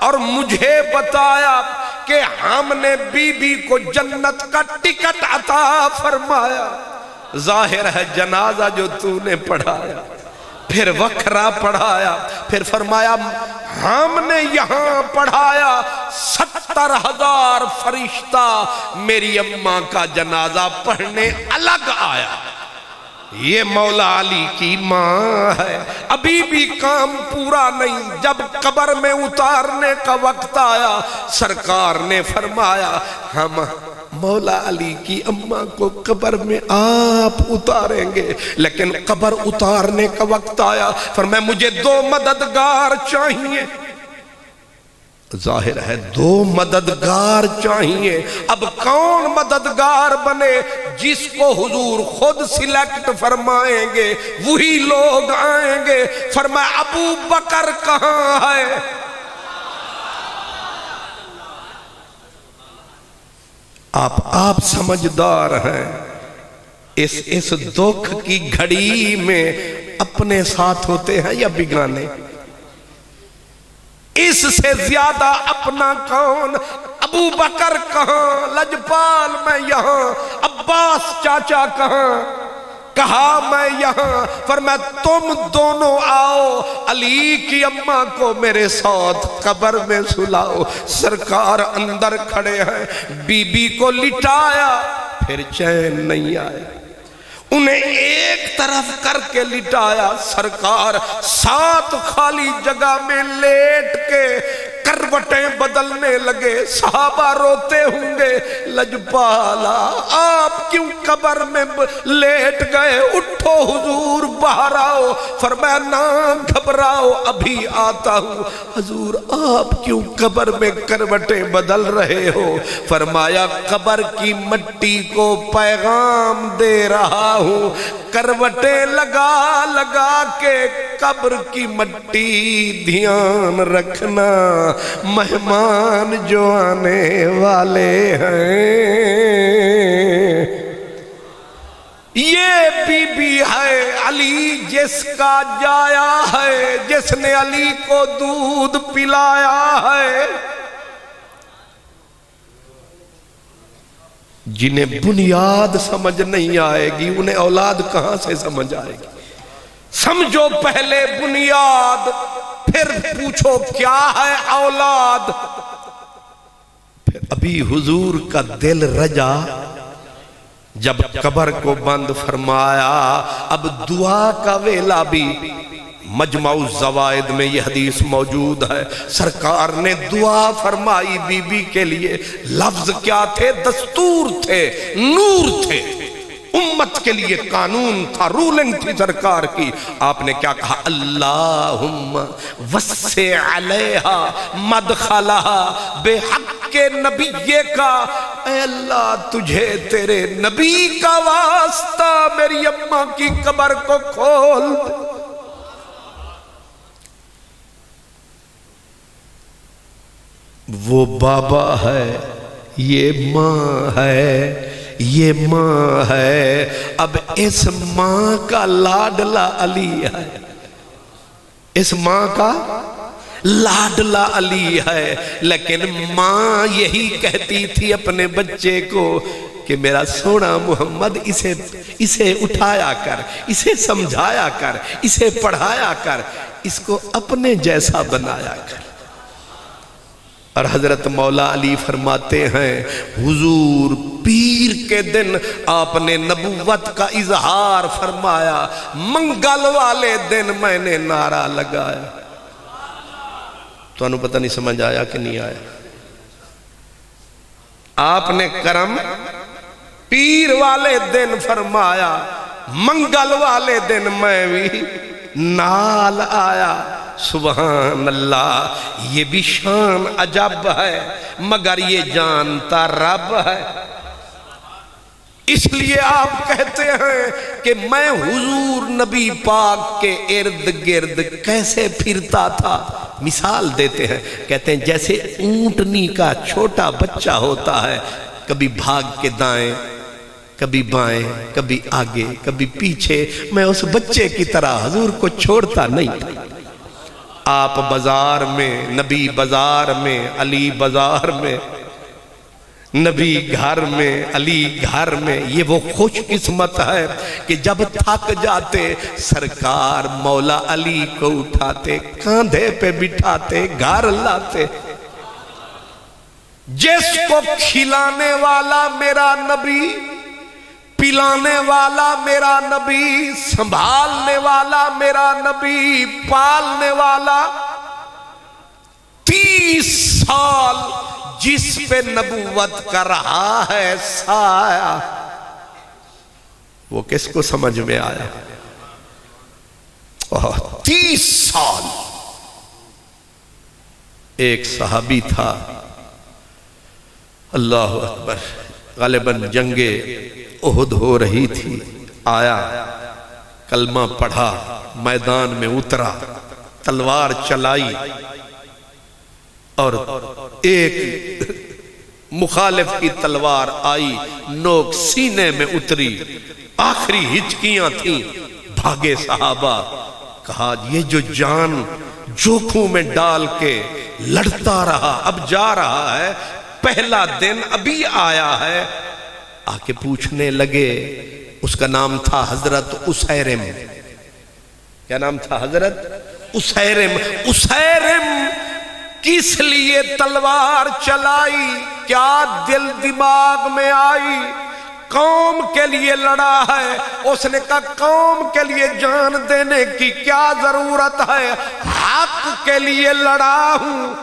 اور مجھے بتایا کہ ہم نے بی بی کو جنت کا ٹکٹ عطا فرمایا۔ ظاہر ہے جنازہ جو تو نے پڑھایا، پھر وکھرا پڑھایا، پھر فرمایا ہم نے یہاں پڑھایا 70,000 فرشتہ میری اماں کا جنازہ پڑھنے الگ آیا۔ یہ مولا علی کی ماں ہے۔ ابھی بھی کام پورا نہیں، جب قبر میں اتارنے کا وقت آیا سرکار نے فرمایا ہم مولا علی کی اماں کو قبر میں آپ اتاریں گے، لیکن قبر اتارنے کا وقت آیا فرمایا مجھے 2 مددگار چاہیے۔ ظاہر ہے 2 مددگار چاہیے۔ اب کون مددگار بنے؟ جس کو حضور خود سلیکٹ فرمائیں گے وہی لوگ آئیں گے۔ فرمایا ابو بکر کہاں ہے؟ آپ سمجھدار ہیں، اس دکھ کی گھڑی میں اپنے ساتھ ہوتے ہیں یا بگانے؟ اس سے زیادہ اپنا کون؟ ابو بکر کہاں؟ لجپال میں یہاں، عباس چاچا کہاں؟ کہا میں یہاں۔ فرمایا تم دونوں آؤ، علی کی اماں کو میرے ساتھ قبر میں سلاؤ۔ سرکار اندر کھڑے ہیں، بی بی کو لٹایا، پھر چین نہیں آیا، انہیں ایک طرف کر کے لٹایا۔ سرکار 7 خالی جگہ میں لیٹ کے کروٹیں بدلنے لگے۔ صحابہ روتے ہوں گے لجپالا آپ کیوں قبر میں لیٹ گئے؟ اٹھو حضور باہر آؤ۔ فرمایا نہ گھبراؤ ابھی آتا ہوں۔ حضور آپ کیوں قبر میں کروٹیں بدل رہے ہو؟ فرمایا قبر کی مٹی کو پیغام دے رہا ہوں، کروٹیں لگا لگا کے قبر کی مٹی دھیان رکھنا، مہمان جو آنے والے ہیں۔ یہ بی بی ہے علی جس کا جایا ہے، جس نے علی کو دودھ پلایا ہے۔ جنہیں بنیاد سمجھ نہیں آئے گی انہیں اولاد کہاں سے سمجھ آئے گی؟ سمجھو پہلے بنیاد، پھر پوچھو کیا ہے اولاد۔ پھر ابھی حضور کا دل رجا جب قبر کو بند فرمایا، اب دعا کا ویلا بھی۔ مجمع الزوائد میں یہ حدیث موجود ہے، سرکار نے دعا فرمائی بی بی کے لیے۔ لفظ کیا تھے؟ دستور تھے، نور تھے، امت کے لیے قانون تھا، رولنگ تھی سرکار کی۔ آپ نے کیا کہا؟ اللہم وسع علیہا مدخلہا بحق نبی کا۔ اے اللہ تجھے تیرے نبی کا واسطہ میری اماں کی قبر کو کھول۔ وہ بابا ہے، یہ ماں ہے، یہ ماں ہے۔ اب اس ماں کا لاڈلا علی ہے، اس ماں کا لاڈلا علی ہے۔ لیکن ماں یہی کہتی تھی اپنے بچے کو کہ میرا سونا محمد اسے اٹھایا کر، اسے سمجھایا کر، اسے پڑھایا کر، اس کو اپنے جیسا بنایا کر۔ اور حضرت مولا علی فرماتے ہیں حضور پیر کے دن آپ نے نبوت کا اظہار فرمایا، منگل والے دن میں نے نعرہ لگایا۔ تو انہوں پتہ نہیں سمجھ آیا کہ نہیں آیا؟ آپ نے کرم پیر والے دن فرمایا، منگل والے دن میں بھی نال آیا۔ سبحان اللہ، یہ بھی شان عجب ہے، مگر یہ جانتا رب ہے۔ اس لیے آپ کہتے ہیں کہ میں حضور نبی پاک کے ارد گرد کیسے پھرتا تھا. مثال دیتے ہیں، کہتے ہیں جیسے اونٹنی کا چھوٹا بچہ ہوتا ہے، کبھی بھاگ کے دائیں، کبھی بائیں، کبھی آگے، کبھی پیچھے. میں اس بچے کی طرح حضور کو چھوڑتا نہیں تھا. آپ بازار میں، نبی بازار میں، علی بازار میں، نبی گھر میں، علی گھر میں. یہ وہ خوش قسمت ہے کہ جب تھک جاتے سرکار مولا علی کو اٹھاتے، کاندھے پہ بٹھاتے، گھر لاتے. جس کو کھلانے والا میرا نبی، پلانے والا میرا نبی، سنبھالنے والا میرا نبی، پالنے والا، 30 سال جس پہ نبوت کر رہا ہے سایہ، وہ کس کو سمجھ میں آیا؟ 30 سال. ایک صحابی تھا، اللہ اکبر، غالباً جنگ احد ہو رہی تھی، آیا، کلمہ پڑھا، میدان میں اترا، تلوار چلائی، اور ایک مخالف کی تلوار آئی، نوک سینے میں اتری، آخری ہچکیاں تھیں، بھاگے صحابہ. کہا یہ جو جان جوکھوں میں ڈال کے لڑتا رہا، اب جا رہا ہے، پہلا دن ابھی آیا ہے. آ کے پوچھنے لگے، اس کا نام تھا حضرت اسیرم. کیا نام تھا؟ حضرت اسیرم. اسیرم کس لیے تلوار چلائی؟ کیا دل دماغ میں آئی؟ قوم کے لیے لڑا ہے. اس نے کہا قوم کے لیے جان دینے کی کیا ضرورت ہے، حق کے لیے لڑا ہوں.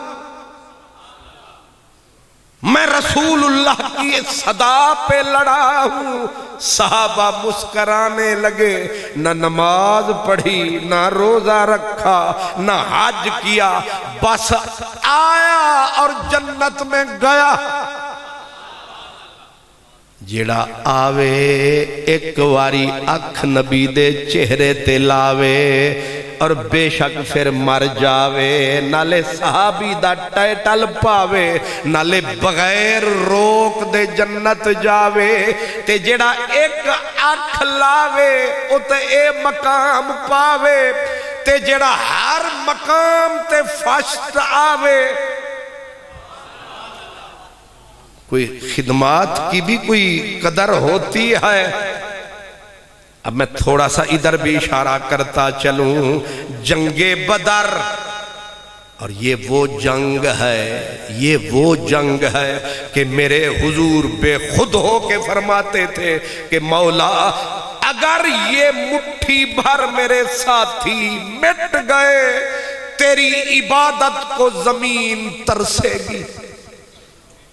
میں رسول اللہ کی صدا پہ لڑا ہوں. صحابہ مسکرانے لگے. نہ نماز پڑھی، نہ روزہ رکھا، نہ حج کیا، بس آیا اور جنت میں گیا. جیڑا آوے ایک واری اکھ نبی دے چہرے تے لاوے، اور بے شک پھر مر جاوے. نالے صحابی دا ٹائٹل پاوے، نالے بغیر روک دے جنت جاوے. تے جیڑا ایک اکھ لاوے او تے اے مقام پاوے. تے جیڑا ہر مقام تے فشت آوے. کوئی خدمات کی بھی کوئی قدر ہوتی ہے. اب میں تھوڑا سا ادھر بھی اشارہ کرتا چلوں. جنگ بدر، اور یہ وہ جنگ ہے، یہ وہ جنگ ہے کہ میرے حضور بے خود ہو کے فرماتے تھے کہ مولا اگر یہ مٹھی بھر میرے ساتھی مٹ گئے، تیری عبادت کو زمین ترسے گی.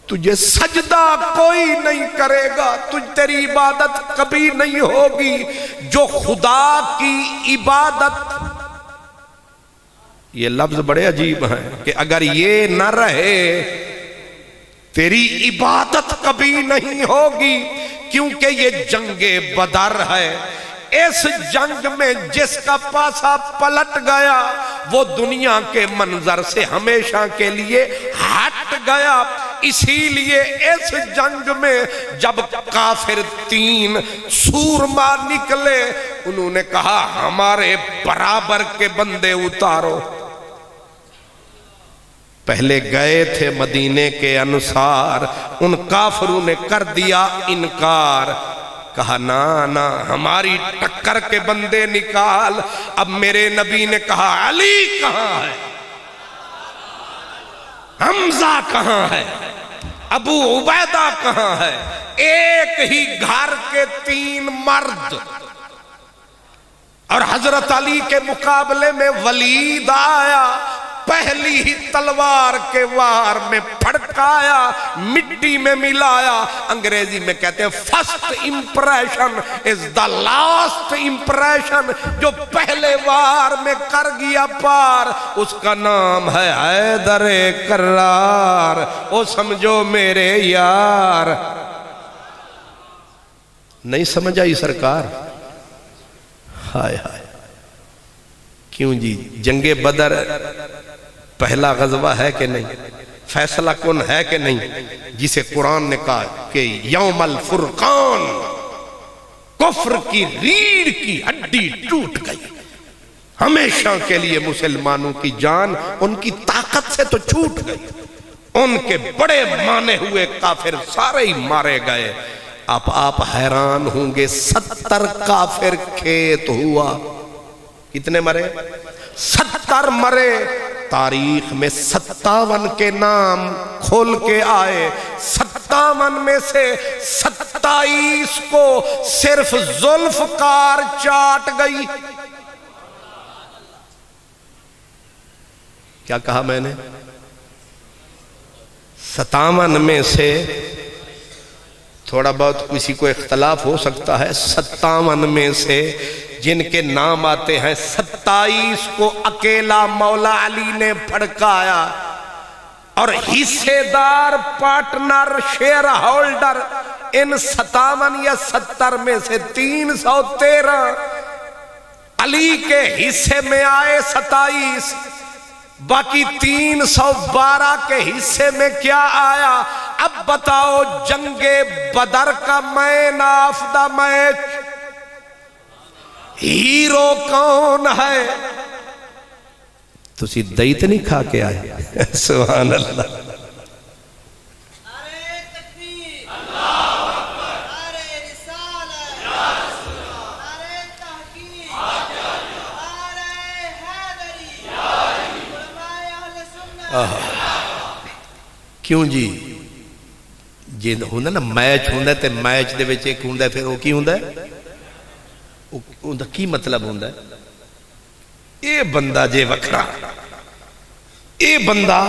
تجھے سجدہ کوئی نہیں کرے گا، تیری عبادت کبھی نہیں ہوگی. جو خدا کی عبادت، یہ لفظ بڑے عجیب ہیں کہ اگر یہ نہ رہے تیری عبادت کبھی نہیں ہوگی. کیونکہ یہ جنگ بدر ہے. اس جنگ میں جس کا پاسا پلٹ گیا وہ دنیا کے منظر سے ہمیشہ کے لیے ہٹ گیا. اسی لیے اس جنگ میں جب کافر 3 سورما نکلے، انہوں نے کہا ہمارے برابر کے بندے اتارو. پہلے گئے تھے مدینے کے انصار، ان کافروں نے کر دیا انکار. کہا نا ہماری ٹکر کے بندے نکال. اب میرے نبی نے کہا علی کہاں ہے، حمزہ کہاں ہے، ابو عبیدہ کہاں ہے؟ ایک ہی گھر کے 3 مرد، اور حضرت علی کے مقابلے میں ولید آیا. پہلی ہی تلوار کے وار میں پھڑکایا، مٹی میں ملایا. انگریزی میں کہتے ہیں first impression is the last impression. جو پہلے وار میں کر گیا پار، اس کا نام ہے حیدر کرار. او سمجھو میرے یار. نہیں سمجھ آئی سرکار؟ ہائے ہائے، کیوں جی؟ جنگ بدر پہلا غزوہ ہے کہ نہیں؟ فیصلہ کن ہے کہ نہیں؟ جسے قرآن نے کہا کہ یوم الفرقان، کفر کی ریڑھ کی ہڈی ٹوٹ گئی، ہمیشہ کے لیے مسلمانوں کی جان ان کی طاقت سے تو چھوٹ گئی، ان کے بڑے مانے ہوئے کافر سارے ہی مارے گئے۔ اب آپ حیران ہوں گے 70 کافر کھیت ہوا، کتنے مرے؟ 70 مرے۔ تاریخ میں 57 کے نام کھول کے آئے، 57 میں سے 27 کو صرف ذوالفقار چاٹ گئی۔ کیا کہا میں نے؟ 57 میں سے تھوڑا بہت کسی کو اختلاف ہو سکتا ہے، 57 میں سے جن کے نام آتے ہیں 27 کو اکیلا مولا علی نے پھڑکایا، اور حصے دار، پارٹنر، شیئر ہولڈر ان 57 یا 70 میں سے 313 علی کے حصے میں آئے 27، باقی 312 کے حصے میں کیا آیا؟ اب بتاؤ جنگ بدر کا مین آف دا میچ ہیرو کون ہے؟ تسی دہی تو نہیں کھا کے آئے؟ سبحان اللہ۔ کیوں جی؟ جی ہوندہ نا میچ ہوندہ تے میچ دے وچ ایک ہوندہ پھر وہ کی ہوندہ ہے؟ ہوندہ کی مطلب ہوندہ ہے؟ اے بندہ جے وکرا، اے بندہ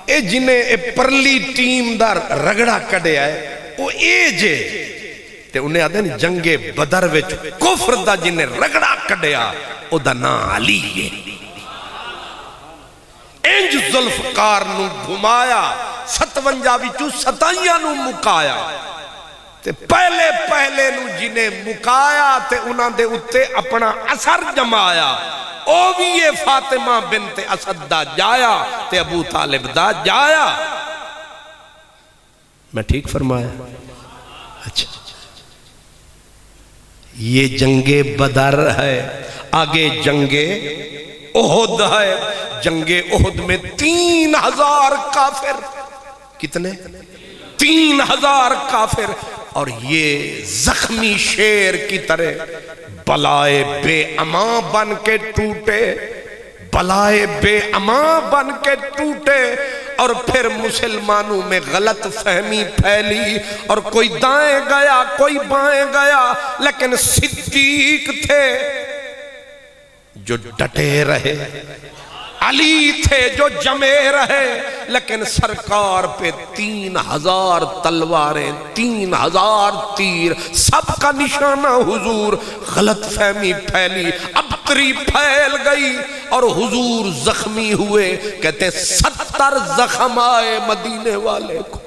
اے جنہیں اے پرلی ٹیم دا رگڑا کڑے آئے وہ اے جے تے انہیں آدھے نا جنگ بدر وچ کفر دا جنہیں رگڑا کڑے آئے او دا نا علی ہے۔ انج ذوالفقار نو گھمایا، 57 وچوں 27 نو مکایا، تے پہلے نو جنہیں مکایا تے انہاں دے اتے اپنا اثر جمایا، او بھی یہ فاطمہ بنت اسد دا جایا تے ابو طالب دا جایا۔ میں ٹھیک فرمایا؟ اچھا، یہ جنگ بدر ہے۔ آگے جنگ احد ہے۔ جنگ احد میں 3000 کافر، کتنے؟ 3000 کافر، اور یہ زخمی شیر کی طرح بلائے بے امان بن کے ٹوٹے، بلائے بے امان بن کے ٹوٹے، اور پھر مسلمانوں میں غلط فہمی پھیلی، اور کوئی دائیں گیا کوئی بائیں گیا، لیکن صدیق تھے جو ڈٹے رہے، علی تھے جو جمے رہے، لیکن سرکار پہ 3000 تلواریں، 3000 تیر، سب کا نشانہ حضور۔ غلط فہمی پھیلی، ابتری پھیل گئی، اور حضور زخمی ہوئے۔ کہتے 70 زخم آئے مدینے والے کو،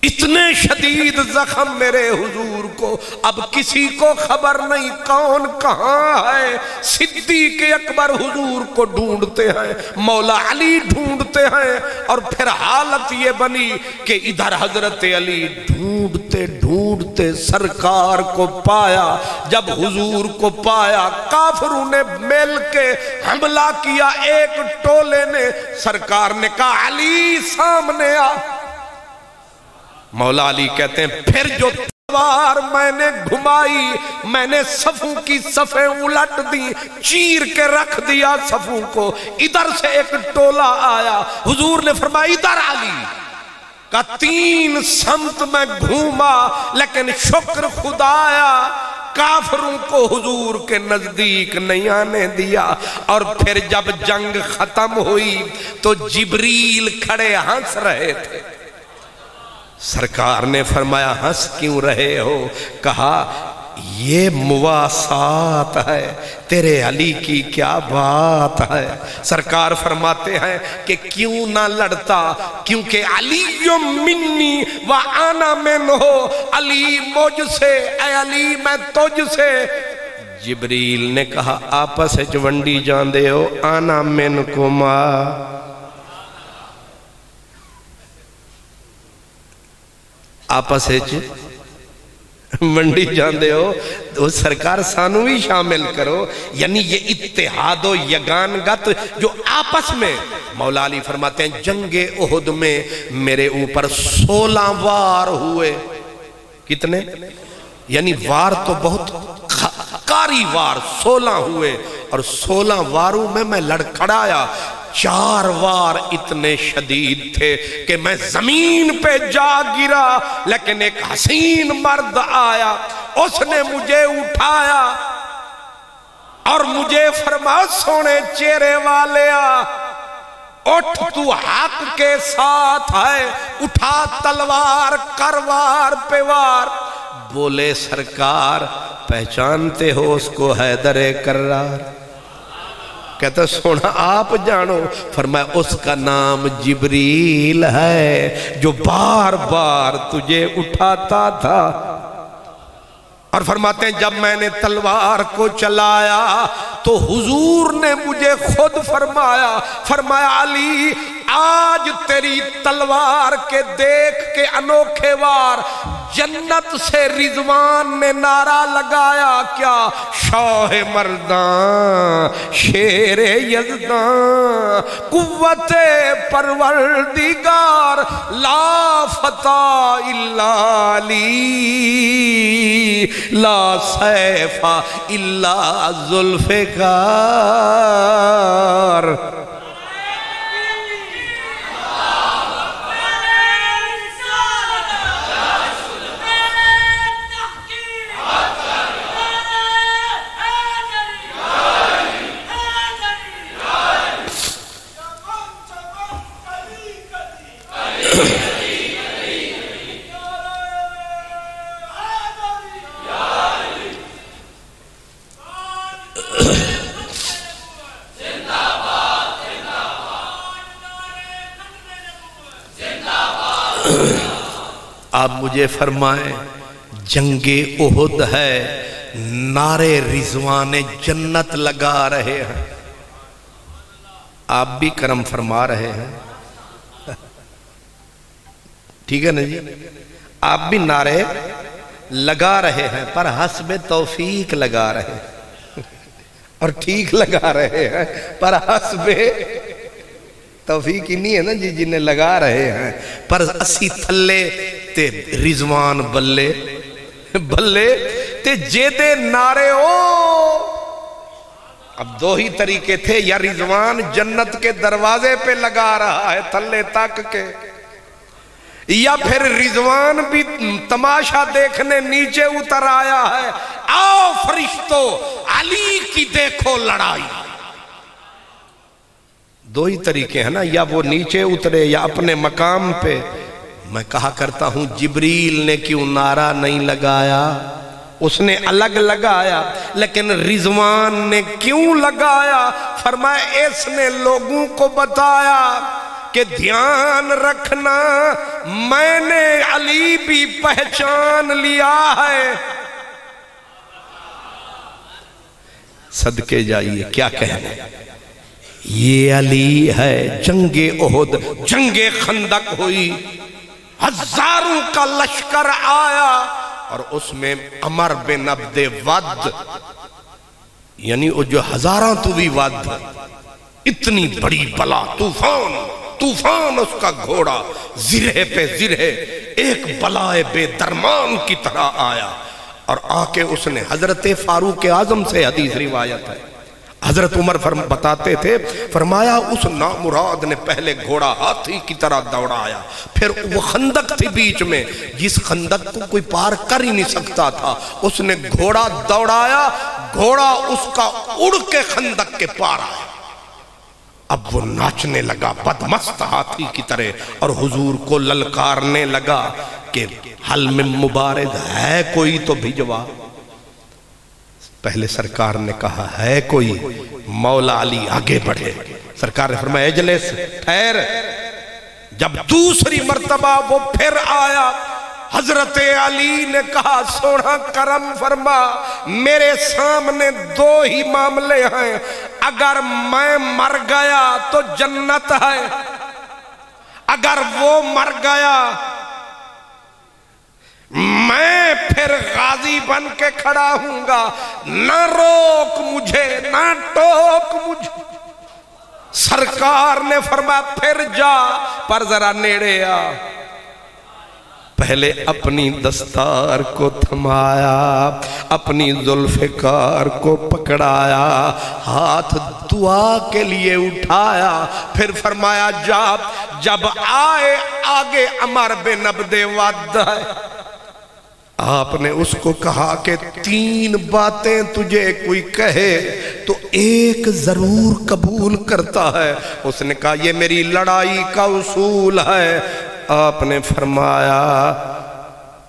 اتنے شدید زخم میرے حضور کو، اب کسی کو خبر نہیں کون کہاں ہے۔ صدیق اکبر حضور کو ڈھونڈتے ہیں، مولا علی ڈھونڈتے ہیں، اور پھر حالت یہ بنی کہ ادھر حضرت علی ڈھونڈتے ڈھونڈتے سرکار کو پایا۔ جب حضور کو پایا، کافروں نے مل کے حملہ کیا، ایک ٹولے نے، سرکار نے کہا علی سامنے آ۔ مولا علی کہتے ہیں پھر جو تلوار میں نے گھمائی، میں نے صفوں کی صفیں الٹ دی، چیر کے رکھ دیا صفوں کو۔ ادھر سے ایک ٹولا آیا، حضور نے فرمایا ادھر علی کا 3 سمت میں گھوما، لیکن شکر خدایا کافروں کو حضور کے نزدیک نہیں آنے دیا۔ اور پھر جب جنگ ختم ہوئی تو جبریل کھڑے ہنس رہے تھے۔ سرکار نے فرمایا ہنس کیوں رہے ہو؟ کہا یہ مواسات ہے، تیرے علی کی کیا بات ہے۔ سرکار فرماتے ہیں کہ کیوں نہ لڑتا، کیونکہ علی منی وانا منہ، علی مجھ سے، اے علی میں تجھ سے۔ جبریل نے کہا آپس ونڈی جان دے ہو، آنا منکما، آپس منڈی جاندے ہو تو سرکار سانو بھی شامل کرو۔ یعنی یہ اتحاد و یگانگت جو آپس میں، مولا علی فرماتے ہیں جنگ احد میں میرے اوپر 16 وار ہوئے۔ کتنے؟ یعنی وار تو بہت کاری وار 16 ہوئے، اور 16 واروں میں لڑکھڑایا۔ 4 وار اتنے شدید تھے کہ میں زمین پہ جا گرا، لیکن ایک حسین مرد آیا، اس نے مجھے اٹھایا اور مجھے فرمایا سونے چہرے والے اٹھ، تو حق کے ساتھ ہے، اٹھا تلوار کروار پہ وار۔ بولے سرکار پہچانتے ہو اس کو حیدر کرار؟ کہتا سونا آپ جانو؟ فرمایا اس کا نام جبریل ہے جو بار بار تجھے اٹھاتا تھا۔ اور فرماتے ہیں جب میں نے تلوار کو چلایا تو حضور نے مجھے خود فرمایا علی آج تیری تلوار کے دیکھ کے انوکھے وار جنت سے رضوان نے نعرہ لگایا کیا، شاہ مردان شیر یزدان قوت پروردگار لا فتح الا علی لا سیف الا ذوالفقار۔ آپ مجھے فرمائیں جنگ احد ہے، نعرے رضوان جنت لگا رہے ہیں، آپ بھی کرم فرما رہے ہیں، ٹھیک ہے نا جی؟ آپ بھی نعرے لگا رہے ہیں پر حسب توفیق لگا رہے ہیں، اور ٹھیک لگا رہے ہیں پر حسب توفیق ہی نہیں ہے نا جی جنہیں لگا رہے ہیں، پر اسی تھلے تے رضوان بلے تے جیدے نعرے ہو۔ اب دو ہی طریقے تھے، یا رضوان جنت کے دروازے پہ لگا رہا ہے تھلے تک کے، یا پھر رضوان بھی تماشا دیکھنے نیچے اتر آیا ہے، آؤ فرشتو علی کی دیکھو لڑائی۔ دو ہی طریقے ہیں نا، یا وہ نیچے اترے یا اپنے مقام پہ۔ میں کہا کرتا ہوں جبریل نے کیوں نعرہ نہیں لگایا؟ اس نے الگ لگایا، لیکن رضوان نے کیوں لگایا؟ فرمایا اس نے لوگوں کو بتایا کہ دھیان رکھنا میں نے علی بھی پہچان لیا ہے۔ صدقے جائیے کیا کہنے، یہ علی ہے۔ جنگ احد، جنگ خندق ہوئی، ہزاروں کا لشکر آیا، اور اس میں عمر بن عبد ود، یعنی وہ جو ہزاراں تو بھی ود، اتنی بڑی بلا، طوفان اس کا گھوڑا زرہ پہ زرہ ایک بلائے بے درمان کی طرح آیا، اور آ کے اس نے حضرت فاروق اعظم سے حدیث روایت ہے، حضرت عمر بتاتے تھے، فرمایا اس نامراد نے پہلے گھوڑا ہاتھی کی طرح دوڑایا، پھر وہ خندق تھی بیچ میں، جس خندق کو کوئی پار کر ہی نہیں سکتا تھا، اس نے گھوڑا دوڑایا، گھوڑا اس کا اڑ کے خندق کے پار آیا۔ اب وہ ناچنے لگا بدمست ہاتھی کی طرح، اور حضور کو للکارنے لگا کہ حل میں مبارد ہے کوئی تو بھجوا۔ پہلے سرکار نے کہا ہے کوئی؟ مولا علی آگے بڑھے، سرکار نے فرمایا اجلس، ٹھہر۔ جب دوسری مرتبہ وہ پھر آیا، حضرت علی نے کہا سونا کرم فرما، میرے سامنے دو ہی معاملے ہیں، اگر میں مر گیا تو جنت ہے، اگر وہ مر گیا میں پھر غازی بن کے کھڑا ہوں گا، نہ روک مجھے نہ ٹوک مجھے۔ سرکار نے فرمایا پھر جا، پر ذرا نیڑے آ۔ پہلے اپنی دستار کو تھمایا، اپنی ذوالفقار کو پکڑایا، ہاتھ دعا کے لیے اٹھایا، پھر فرمایا جا، جب آئے آگے عمر بن عبد ود ہے، آپ نے اس کو کہا کہ 3 باتیں تجھے کوئی کہے تو ایک ضرور قبول کرتا ہے۔ اس نے کہا یہ میری لڑائی کا اصول ہے۔ آپ نے فرمایا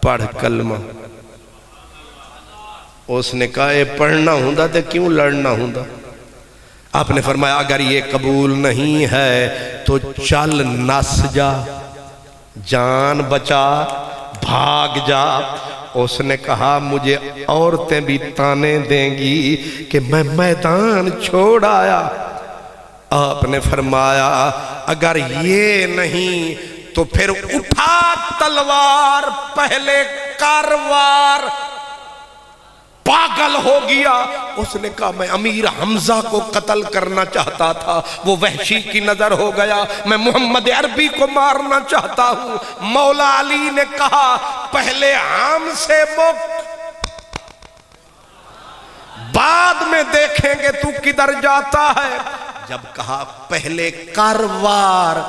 پڑھ کلمہ۔ اس نے کہا اے پڑھنا ہوں تو کیوں لڑنا ہوں؟ آپ نے فرمایا اگر یہ قبول نہیں ہے تو چل نس جا، جان بچا، بھاگ جا۔ اس نے کہا مجھے عورتیں بھی تانے دیں گی کہ میں میدان چھوڑ آیا۔ آپ نے فرمایا اگر یہ نہیں تو پھر اٹھا تلوار، پہلے کاروار۔ پاگل ہو گیا۔ اس نے کہا میں امیر حمزہ کو قتل کرنا چاہتا تھا، وہ وحشی کی نظر ہو گیا، میں محمد عربی کو مارنا چاہتا ہوں۔ مولا علی نے کہا پہلے ہم سے مک، بعد میں دیکھیں گے تو کدھر جاتا ہے۔ جب کہا پہلے کاروار،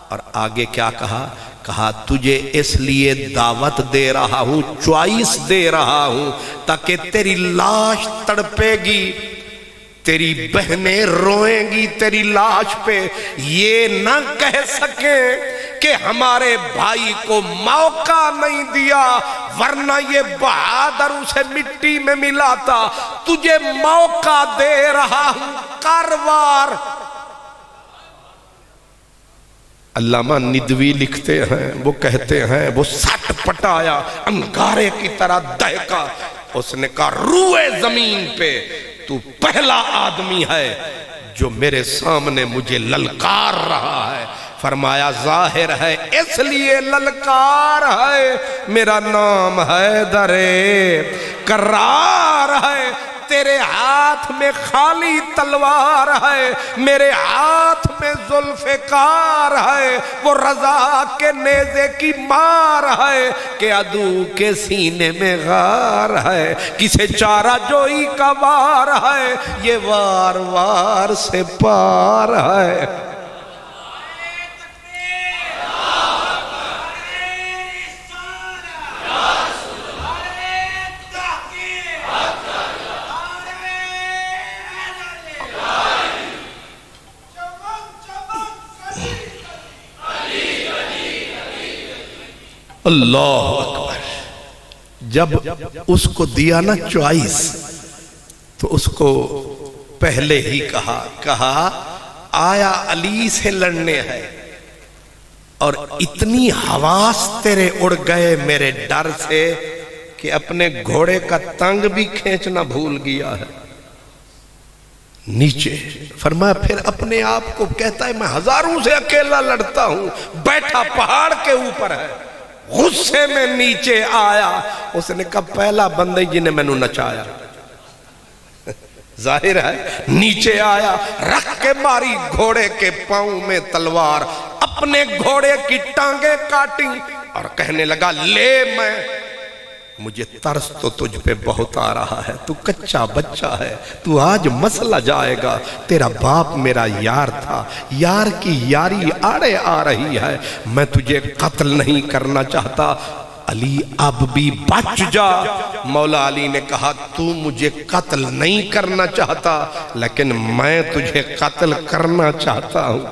اور آگے کیا کہا؟ کہا تجھے اس لیے دعوت دے رہا ہوں، چوائس دے رہا ہوں تاکہ تیری لاش تڑپے گی، تیری بہنیں روئیں گی تیری لاش پہ، یہ نہ کہہ سکیں کہ ہمارے بھائی کو موقع نہیں دیا ورنہ یہ بہادر اسے مٹی میں ملاتا۔ تجھے موقع دے رہا ہوں کاروار۔ علامہ ندوی لکھتے ہیں، وہ کہتے ہیں وہ سٹ پٹایا، انگارے کی طرح دہکا۔ اس نے کہا روئے زمین پہ تو پہلا آدمی ہے جو میرے سامنے مجھے للکار رہا ہے۔ فرمایا ظاہر ہے اس لیے للکار ہے، میرا نام حیدر کرار ہے، تیرے ہاتھ میں خالی تلوار ہے، میرے ہاتھ میں ذوالفقار ہے، وہ رضا کے نیزے کی مار ہے کہ عدو کے سینے میں غار ہے، کسے چارہ جوئی کا وار ہے، یہ وار وار سے پار ہے۔ اللہ اکبر۔ جب اس کو دیا نا چوائس تو اس کو پہلے ہی کہا آیا علی سے لڑنے ہے، اور اتنی حواس تیرے اڑ گئے میرے ڈر سے کہ اپنے گھوڑے کا تنگ بھی کھینچنا بھول گیا ہے۔ نیچے فرمایا پھر اپنے آپ کو کہتا ہے میں ہزاروں سے اکیلا لڑتا ہوں، بیٹھا پہاڑ کے اوپر ہے، غصے میں نیچے آیا۔ اس نے کہا پہلا بندہ جنہیں میں نے نچایا، ظاہر ہے نیچے آیا، رکھ کے ماری گھوڑے کے پاؤں میں تلوار، اپنے گھوڑے کی ٹانگیں کاٹی اور کہنے لگا لے میں، مجھے ترس تو تجھ پہ بہت آ رہا ہے، تو کچا بچہ ہے، تو آج مسئلہ جائے گا، تیرا باپ میرا یار تھا، یار کی یاری آڑے آ رہی ہے، میں تجھے قتل نہیں کرنا چاہتا، علی اب بھی بچ جا۔ مولا علی نے کہا تو مجھے قتل نہیں کرنا چاہتا لیکن میں تجھے قتل کرنا چاہتا ہوں،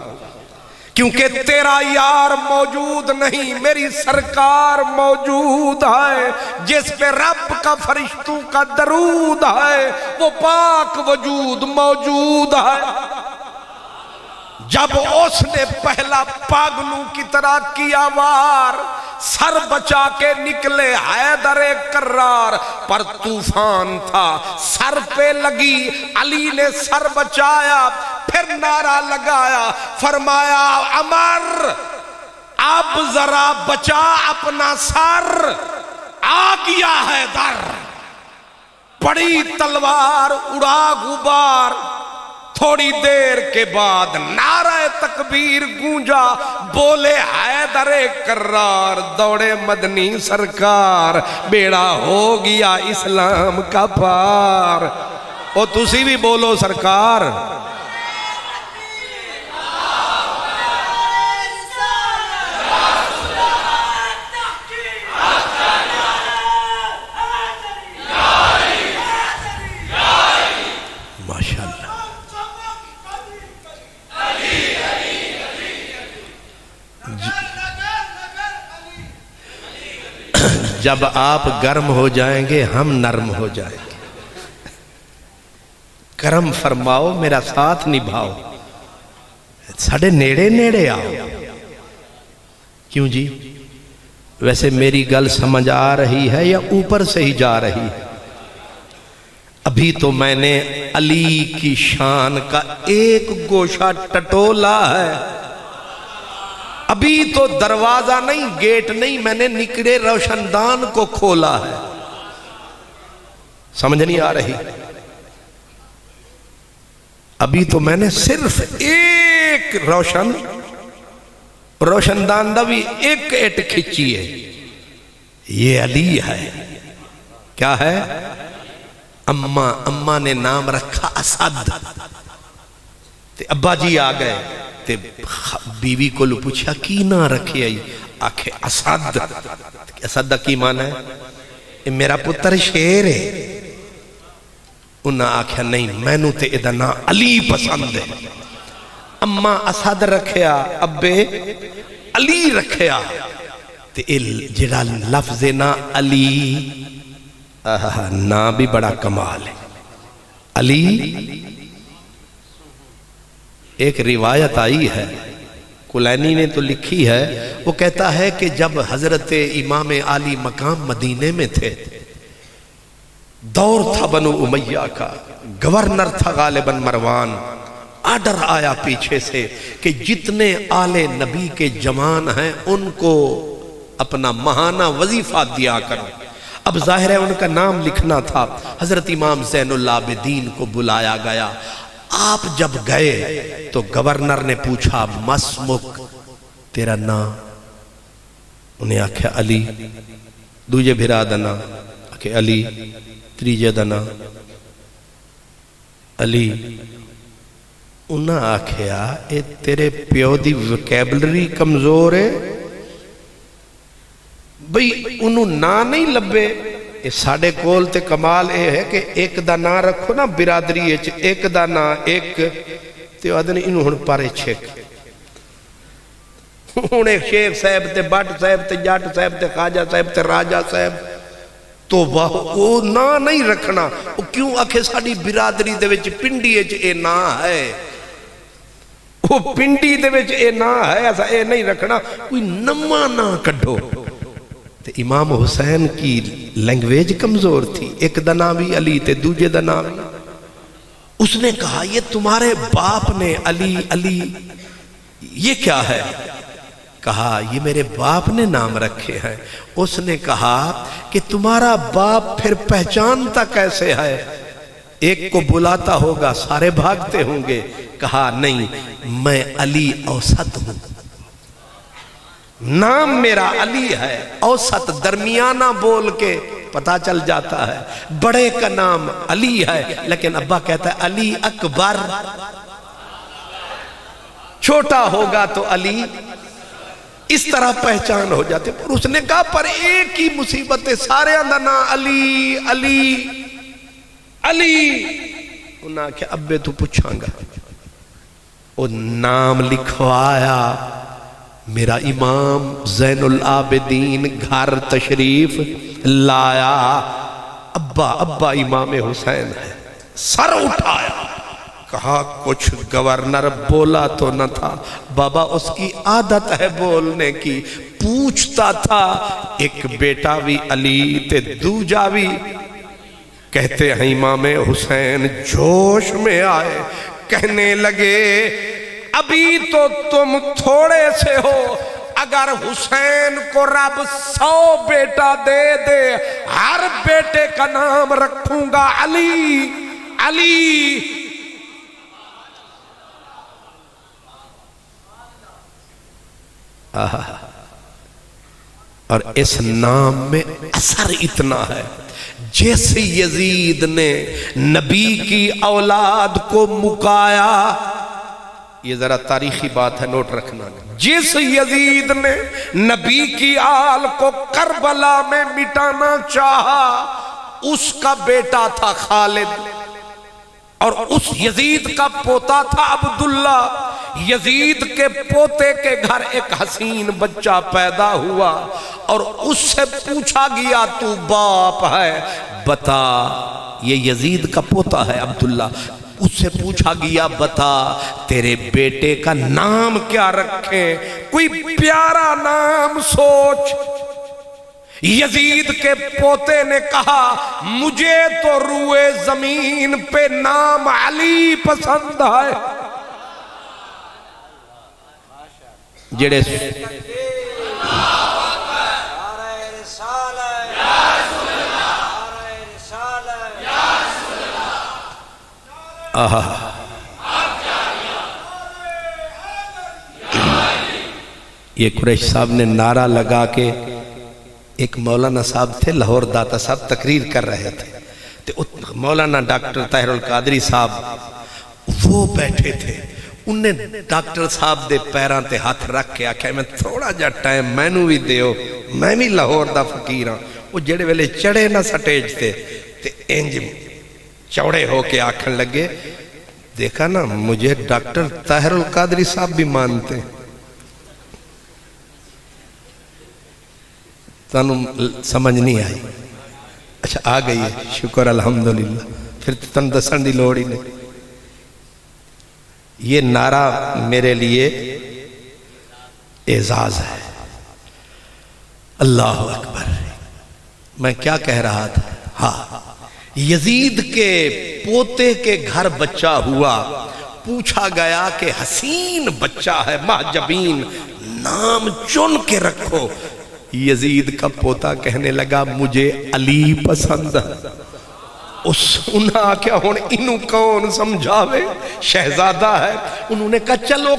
کیونکہ تیرا یار موجود نہیں، میری سرکار موجود ہے، جس پہ رب کا فرشتوں کا درود ہے، وہ پاک وجود موجود ہے۔ جب اس نے پہلا پاگلوں کی طرح کیا وار، سر بچا کے نکلے حیدر کرار، پر طوفان تھا سر پہ لگی، علی نے سر بچایا، پھر نعرہ لگایا، فرمایا عمر اب ذرا بچا اپنا سر، آ گیا حیدر۔ پڑی تلوار اڑا غبار، تھوڑی دیر کے بعد نعرہ تکبیر گونجا، بولے حیدر کرار، دوڑے مدنی سرکار، بیڑا ہو گیا اسلام کا پار۔ او تسی بھی بولو سرکار۔ جب آپ گرم ہو جائیں گے ہم نرم ہو جائیں گے، کرم فرماؤ میرا ساتھ نبھاؤ، ساڑھے نیڑے نیڑے آؤ۔ کیوں جی؟ ویسے میری گل سمجھ آ رہی ہے یا اوپر سے ہی جا رہی ہے؟ ابھی تو میں نے علی کی شان کا ایک گوشہ ٹٹولا ہے، ابھی تو دروازہ نہیں، گیٹ نہیں، میں نے نکڑے روشندان کو کھولا ہے۔ سمجھ نہیں آ رہی؟ ابھی تو میں نے صرف ایک روشندان دا بھی ایک ایٹ کھچی ہے، یہ علی ہے۔ کیا ہے؟ اماں نے نام رکھا اسد، تے ابا جی آ گئے تے بیوی کو لو پوچھا کی نہ رکھے آئی، آکھے اسد۔ اسد دا کی معنی ہے؟ یہ میرا پتر شیر ہے۔ انہاں آکھیا نہیں، میں نو تے ادھا نا علی پسند ہے۔ اماں اسد رکھیا، ابے علی رکھیا، تے جڑا لفظ نا علی نا بھی بڑا کمال ہے۔ علی ایک روایت آئی ہے، کلینی نے تو لکھی ہے، وہ کہتا ہے کہ جب حضرت امام علی مقام مدینے میں تھے، دور تھا بنو امیہ کا، گورنر تھا غالباً مروان، آرڈر آیا پیچھے سے کہ جتنے آل نبی کے جوان ہیں ان کو اپنا ماہانہ وظیفہ دیا کرو۔ اب ظاہر ہے ان کا نام لکھنا تھا، حضرت امام زین العابدین کو بلایا گیا۔ آپ جب گئے تو گورنر نے پوچھا مسمک، تیرا نام؟ انہیں آکھا علی، دوجے بھرا دنا آکھے علی، تریجے دنا علی۔ انہیں آکھا اے تیرے پیو دی ویکیبلری کمزور ہے بھئی، انہوں نا نہیں لبے۔ ساڑھے کول تے کمال اے ہے کہ ایک دا نا رکھو نا برادری اچھ، ایک دا نا ایک تے آدھنی انہوں ہن پارے چھک، انہیں شیخ صاحب تے بٹ صاحب تے جاٹ صاحب تے خواجہ صاحب تے راجہ صاحب، تو وہ نا نہیں رکھنا۔ کیوں آکھے ساڑھی برادری دے وچ پنڈی اچھ اے نا ہے، وہ پنڈی دے وچ اے نا ہے، ایسا اے نہیں رکھنا، کوئی نمہ نا کڈھو۔ امام حسین کی لینگویج کمزور تھی، ایک دنا بھی علی تے دوجے دنا بھی۔ اس نے کہا یہ تمہارے باپ نے علی علی یہ کیا ہے؟ کہا یہ میرے باپ نے نام رکھے ہیں۔ اس نے کہا کہ تمہارا باپ پھر پہچانتا کیسے ہے؟ ایک کو بلاتا ہوگا سارے بھاگتے ہوں گے۔ کہا نہیں، میں علی اوسط ہوں، نام میرا علی ہے، اوسط درمیانہ بول کے پتا چل جاتا ہے، بڑے کا نام علی ہے، لیکن ابا کہتا ہے علی اکبر، چھوٹا ہوگا تو علی، اس طرح پہچان ہو جاتے۔ پر اس نے کہا پر ایک ہی مصیبت ہے، سارے اندنا علی علی علی۔ انہاں کہ ابے تو پوچھاں گا، وہ نام لکھوایا، میرا امام زین العابدین گھر تشریف لایا، ابا ابا امام حسین ہے، سر اٹھایا، کہا کچھ گورنر بولا تو نہ تھا، بابا اس کی عادت ہے بولنے کی، پوچھتا تھا ایک بیٹا بھی علی تے دوجا بھی، کہتے ہیں امام حسین جوش میں آئے، کہنے لگے ابھی تو تم تھوڑے سے ہو، اگر حسین کو رب 100 بیٹا دے دے، ہر بیٹے کا نام رکھوں گا علی علی۔ اور اس نام میں اثر اتنا ہے، جیسے یزید نے نبی کی اولاد کو مکایا، یہ ذرا تاریخی بات ہے نوٹ رکھنا، جس یزید نے نبی کی آل کو کربلا میں مٹانا چاہا، اس کا بیٹا تھا خالد، اور اس یزید کا پوتا تھا عبداللہ۔ یزید کے پوتے کے گھر ایک حسین بچہ پیدا ہوا، اور اس سے پوچھا گیا تو باپ ہے بتا، یہ یزید کا پوتا ہے عبداللہ، اس سے پوچھا گیا بتا تیرے بیٹے کا نام کیا رکھیں، کوئی پیارا نام سوچ۔ یزید کے پوتے نے کہا مجھے تو روئے زمین پہ نام علی پسند ہے، جڑے یہ قریش صاحب نے نعرہ لگا کے، ایک مولانا صاحب تھے لاہور داتا صاحب تقریر کر رہے تھے، تو مولانا ڈاکٹر طاہر القادری صاحب وہ بیٹھے تھے، انہیں ڈاکٹر صاحب دے پیران تے ہاتھ رکھ کے آکھا میں تھوڑا جا ٹائم مینوں بھی دیو، میں بھی لاہور دا فقیر ہاں۔ وہ جڑے ویلے چڑھے نہ سٹیج تے انج چوڑے ہو کے آکھن لگے دیکھا نا مجھے ڈاکٹر طاہر القادری صاحب بھی مانتے، تانوں سمجھ نہیں آئی؟ اچھا آ گئی ہے، شکر الحمدللہ، پھر تن دسن دی لوڑ ہی نہیں۔ یہ نعرہ میرے لیے اعزاز ہے، اللہ اکبر۔ میں کیا کہہ رہا تھا؟ ہاں، یزید کے پوتے کے گھر بچہ ہوا، پوچھا گیا کہ حسین بچہ ہے محجبین، نام چن کے رکھو۔ یزید کا پوتا کہنے لگا مجھے علی پسند ہے۔ اس سنا کیا ہون انہوں کون سمجھاوے، شہزادہ ہے۔ انہوں نے کہا چلو،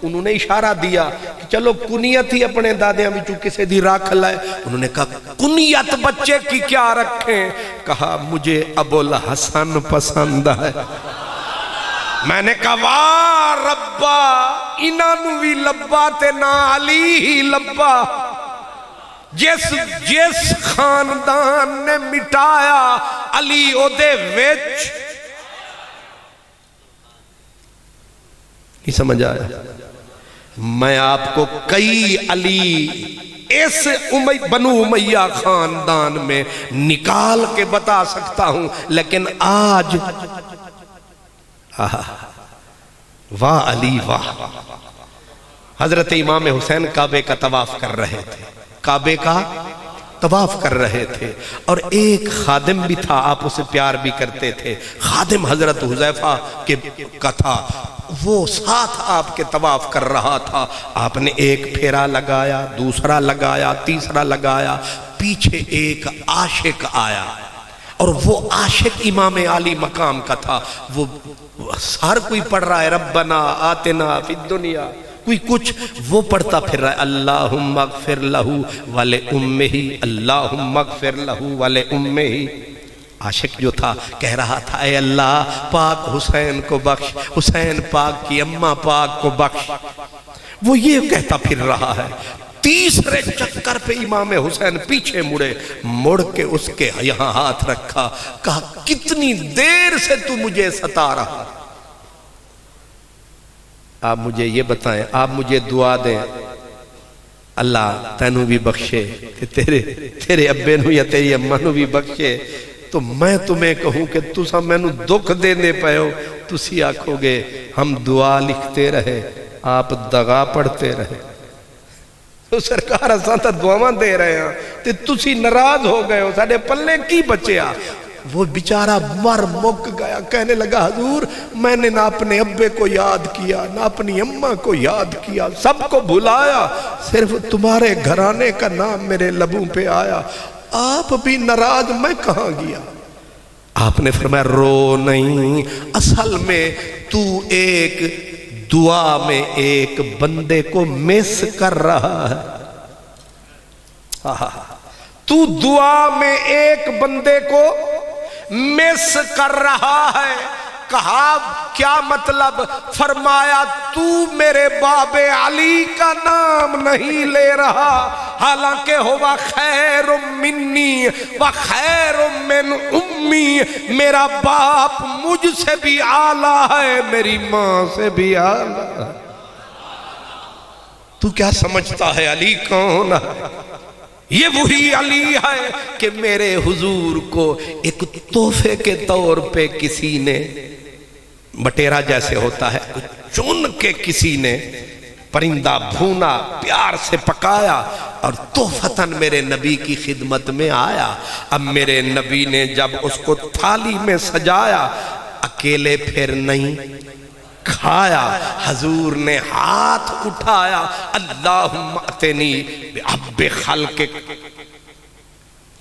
انہوں نے اشارہ دیا کہ چلو کنیت ہی اپنے دادیاں بچوں کسے دی راکھ لائے۔ انہوں نے کہا کنیت بچے کی کیا رکھیں؟ کہا مجھے ابو الحسن پسند ہے۔ میں نے کہا واہ ربا، انہوں بھی لبا تے نا علی ہی لبا۔ جس خاندان نے مٹایا علی او دے وچ، نہیں سمجھ آیا؟ میں آپ کو کئی علی اس بنو امیہ خاندان میں نکال کے بتا سکتا ہوں، لیکن آج واہ علی واہ۔ حضرت امام حسین کعبے کا طواف کر رہے تھے، کعبے کا طواف کر رہے تھے، اور ایک خادم بھی تھا، آپ اسے پیار بھی کرتے تھے، خادم حضرت حذیفہ کا تھا، وہ ساتھ آپ کے طواف کر رہا تھا۔ آپ نے ایک پھیرا لگایا، دوسرا لگایا، تیسرا لگایا، پیچھے ایک عاشق آیا، اور وہ عاشق امام عالی مقام کا تھا۔ وہ ہر کوئی پڑھ رہا ہے ربنا آتنا فی الدنیا، کوئی کچھ، وہ پڑھتا پھر رہا ہے اللہم اغفر لہو والے امہ، اللہم اغفر لہو والے امہ۔ عاشق جو تھا کہہ رہا تھا اے اللہ پاک حسین کو بخش، حسین پاک کی اماں پاک کو بخش۔ وہ یہ کہتا پھر رہا ہے۔ تیسرے چکر پہ امام حسین پیچھے مڑے، مڑ کے اس کے یہاں ہاتھ رکھا، کہا کتنی دیر سے تو مجھے ستا رہا، آپ مجھے یہ بتائیں، آپ مجھے دعا دیں اللہ تینوں بھی بخشے، تیرے ابے نو یا تیری اماں نو بھی بخشے، تو میں تمہیں کہوں کہ تسا میں نو دکھ دینے پہ ہو، تسی آکھو گے ہم دعا لکھتے رہے آپ دغا پڑھتے رہے۔ تو سرکار اساں تا دعاواں دے رہے ہیں تے تسی ناراض ہو گئے ہو، ساڑے پلے کی بچیا؟ وہ بیچارہ مر مک گیا، کہنے لگا حضور میں نے نہ اپنے ابے کو یاد کیا نہ اپنی اماں کو یاد کیا، سب کو بھلایا، صرف تمہارے گھرانے کا نام میرے لبوں پہ آیا، آپ بھی ناراض، میں کہاں گیا؟ آپ نے فرمایا رو نہیں، اصل میں تو ایک دعا میں ایک بندے کو مس کر رہا ہے، تو دعا میں ایک بندے کو مس کر رہا ہے۔ کہا کیا مطلب؟ فرمایا تو میرے باب علی کا نام نہیں لے رہا، حالانکہ ہوا خیر منی و خیر من امی، میرا باپ مجھ سے بھی اعلیٰ ہے، میری ماں سے بھی اعلیٰ ہے۔ تو کیا سمجھتا ہے علی کون ہے؟ یہ وہی علی ہے کہ میرے حضور کو ایک تحفے کے طور پہ کسی نے، بٹیرہ جیسے ہوتا ہے، چن کے کسی نے پرندہ بھونا پیار سے پکایا اور تحفتاً میرے نبی کی خدمت میں آیا۔ اب میرے نبی نے جب اس کو تھالی میں سجایا، اکیلے پھر نہیں کھایا، حضور نے ہاتھ اٹھایا، اللہم اتنی بحب خلقک،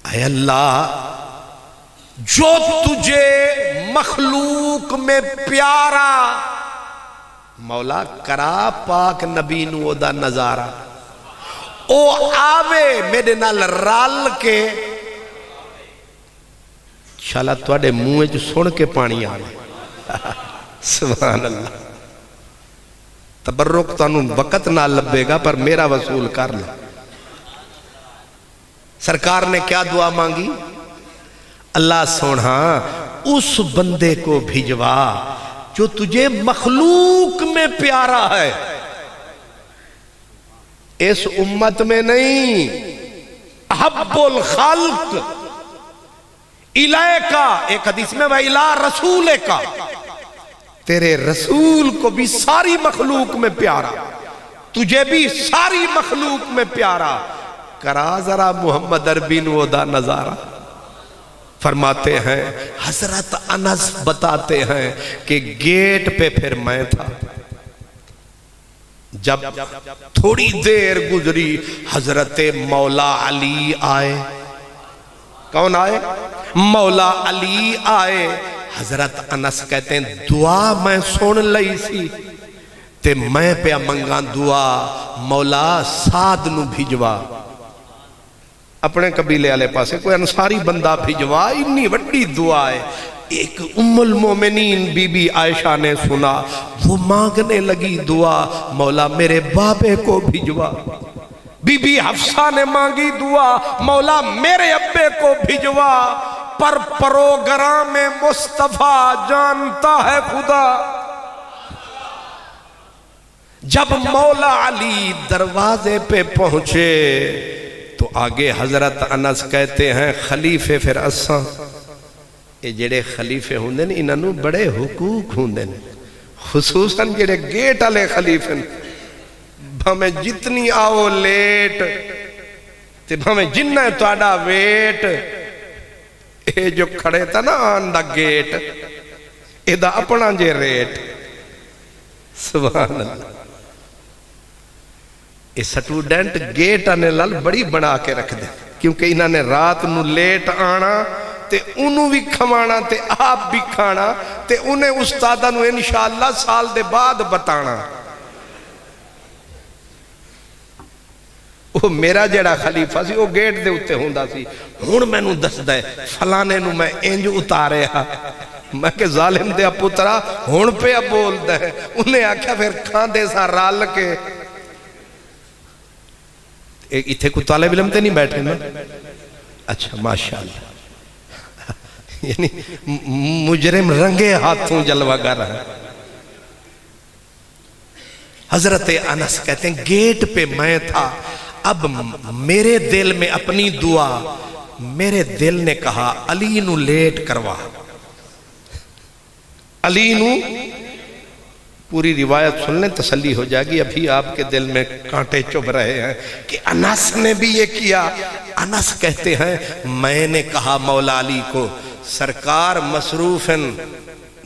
اے اللہ جو تجھے مخلوق میں پیارا، مولا کرا پاک نبی نو دا نظارہ، او آوے میرے نال رال کے، انشاءاللہ توڑے منہ جو سن کے پانی آوے، سبحان اللہ۔ تبرک تانوں وقت نہ لبے گا پر میرا وصول کر لے۔ سرکار نے کیا دعا مانگی؟ اللہ سونا اس بندے کو بھجوا جو تجھے مخلوق میں پیارا ہے، اس امت میں نہیں، احب الخلق الیکا، ایک حدیث میں وَإِلَىٰ رَسُولِكَ، تیرے رسول کو بھی ساری مخلوق میں پیارا، تجھے بھی ساری مخلوق میں پیارا، کرا ذرا محمد عربی نو دا نظارہ۔ فرماتے ہیں حضرت انس بتاتے ہیں کہ گیٹ پہ پھر میں تھا، جب تھوڑی دیر گزری حضرت مولا علی آئے۔ کون آئے؟ مولا علی آئے۔ حضرت انس کہتے ہیں دعا میں سن لئی سی تے میں پہ منگا دعا مولا سعد نو بھجوا، اپنے قبیلے والے پاسے کوئی انصاری بندہ بھجوا، اتنی بڑی دعا ہے۔ ایک ام المومنین بی بی عائشہ نے سنا، وہ مانگنے لگی دعا مولا میرے بابے کو بھجوا، بی بی حفصہ نے مانگی دعا مولا میرے ابے کو بھجوا، پر پروگرام مصطفیٰ جانتا ہے خدا۔ جب مولا علی دروازے پہ پہنچے تو آگے حضرت انس کہتے ہیں خلیفے پھر اساں، یہ جڑے خلیفے ہوندے نے انہوں بڑے حقوق ہوندے نے، خصوصاً جڑے گیٹ والے خلیفے بھامیں جتنی آؤ لیٹ تے بھامیں جنہ تواڈا ویٹ، اے جو کھڑے تھا نا آن دا گیٹ، اے دا اپنا جے ریٹ، سبحان اللہ۔ اے سٹوڈنٹ گیٹ آنے لال بڑی بنا کے رکھ دے، کیونکہ انہوں نے رات نو لیٹ آنا تے انہوں بھی کھمانا تے آپ بھی کھانا تے انہیں استادہ نو انشاءاللہ سال دے بعد بتانا۔ وہ میرا جڑا خلیفہ سی وہ گیٹ دے اتے ہوندہ سی، ہون میں نو دس دے فلانے نو میں انج اتارے ہاں، میں کہ ظالم دے پترا ہون پہ اب بول دے، انہیں آکھا پھر کھان دے سا رال کے اتھے کو طالب علم تے نہیں بیٹھے نا؟ اچھا ماشاءاللہ، یعنی مجرم رنگے ہاتھوں جلوہ گر ہے۔ حضرت انس کہتے ہیں گیٹ پہ میں تھا، اب میرے دل میں اپنی دعا، میرے دل نے کہا علی نو لیٹ کروا، علی نو، پوری روایت سن لیں تسلی ہو جائے گی، ابھی آپ کے دل میں کانٹے چبھ رہے ہیں کہ انس نے بھی یہ کیا۔ انس کہتے ہیں میں نے کہا مولا علی کو سرکار مصروفن،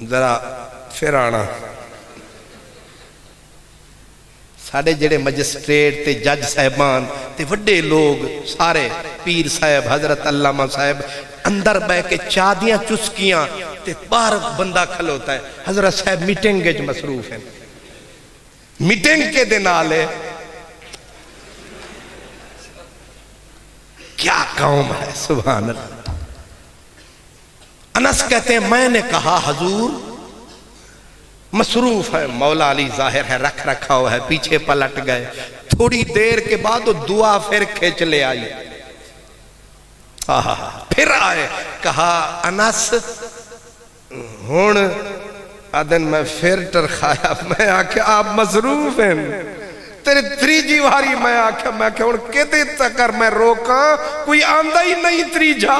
ذرا پھر آنا۔ ساڑھے جڑے مجسٹریٹ تے جج صاحبان تے وڈے لوگ سارے، پیر صاحب، حضرت علامہ صاحب اندر بے کے چادیاں چسکیاں تے باہر بندہ کھلوتا ہے، حضرت صاحب میٹنگ کے مصروف ہیں، میٹنگ کے دن آلے۔ کیا قوم ہے سبحان اللہ۔ انس کہتے ہیں میں نے کہا حضور مصروف ہے، مولا علی ظاہر ہے رکھ رکھا ہوا ہے، پیچھے پلٹ گئے، تھوڑی دیر کے بعد وہ دعا پھر کھینچ لے آئی، پھر آئے، کہا انس ہون آدن میں پھر ٹرخایا، میں آکھا آپ مصروف ہیں، تیرے تریجی واری میں آکھا ہون کہتے تکر میں روکا، کوئی آندہ ہی نہیں تریجا،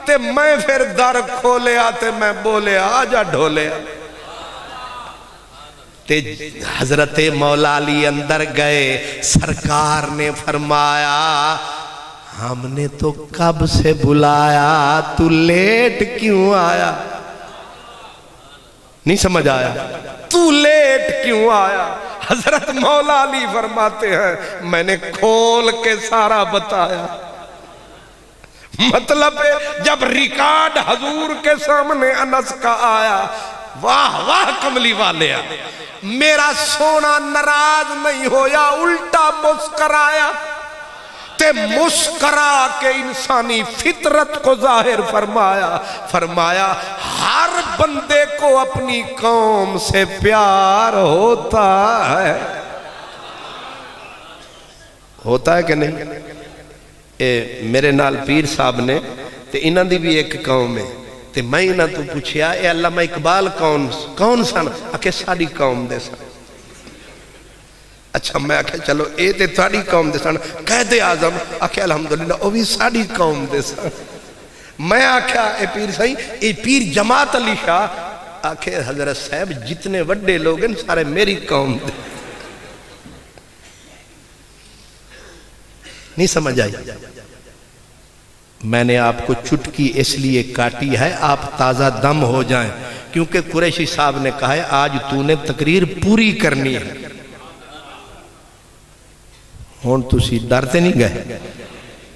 تے میں پھر در کھولے آتے میں بولے آجا ڈھولے آ۔ تے حضرت مولا علی اندر گئے، سرکار نے فرمایا ہم نے تو کب سے بلایا، تو لیٹ کیوں آیا؟ نہیں سمجھ آیا؟ تو لیٹ کیوں آیا؟ حضرت مولا علی فرماتے ہیں میں نے کھول کے سارا بتایا، مطلب جب ریکارڈ حضور کے سامنے انس کا آیا، واہ واہ کملی والے آ، میرا سونا ناراض نہیں ہویا، الٹا مسکرایا، تے مسکرا کے انسانی فطرت کو ظاہر فرمایا ہر بندے کو اپنی قوم سے پیار ہوتا ہے کہ نہیں؟ میرے نال پیر صاحب نے تے انہاں دی بھی ایک قوم ہے، تے میں انہاں تو پوچھیا اے علامہ اقبال کون سن؟ آکھے ساڑی قوم دے سن۔ اچھا میں آکھے چلو اے تے تھاڑی قوم دے سن، قائد اعظم آکھے الحمدللہ او بھی ساڑی قوم دے سن۔ میں آکھا اے پیر صحیح، اے پیر جماعت علی شاہ، آکھے حضرت صاحب جتنے وڈے لوگ ہیں سارے میری قوم دے۔ نہیں سمجھ آئی؟ میں نے آپ کو چٹکی اس لیے کاٹی ہے آپ تازہ دم ہو جائیں، کیونکہ قریشی صاحب نے کہا ہے آج تو نے تقریر پوری کرنی ہے۔ ہون تسی ڈرتے نہیں گئے؟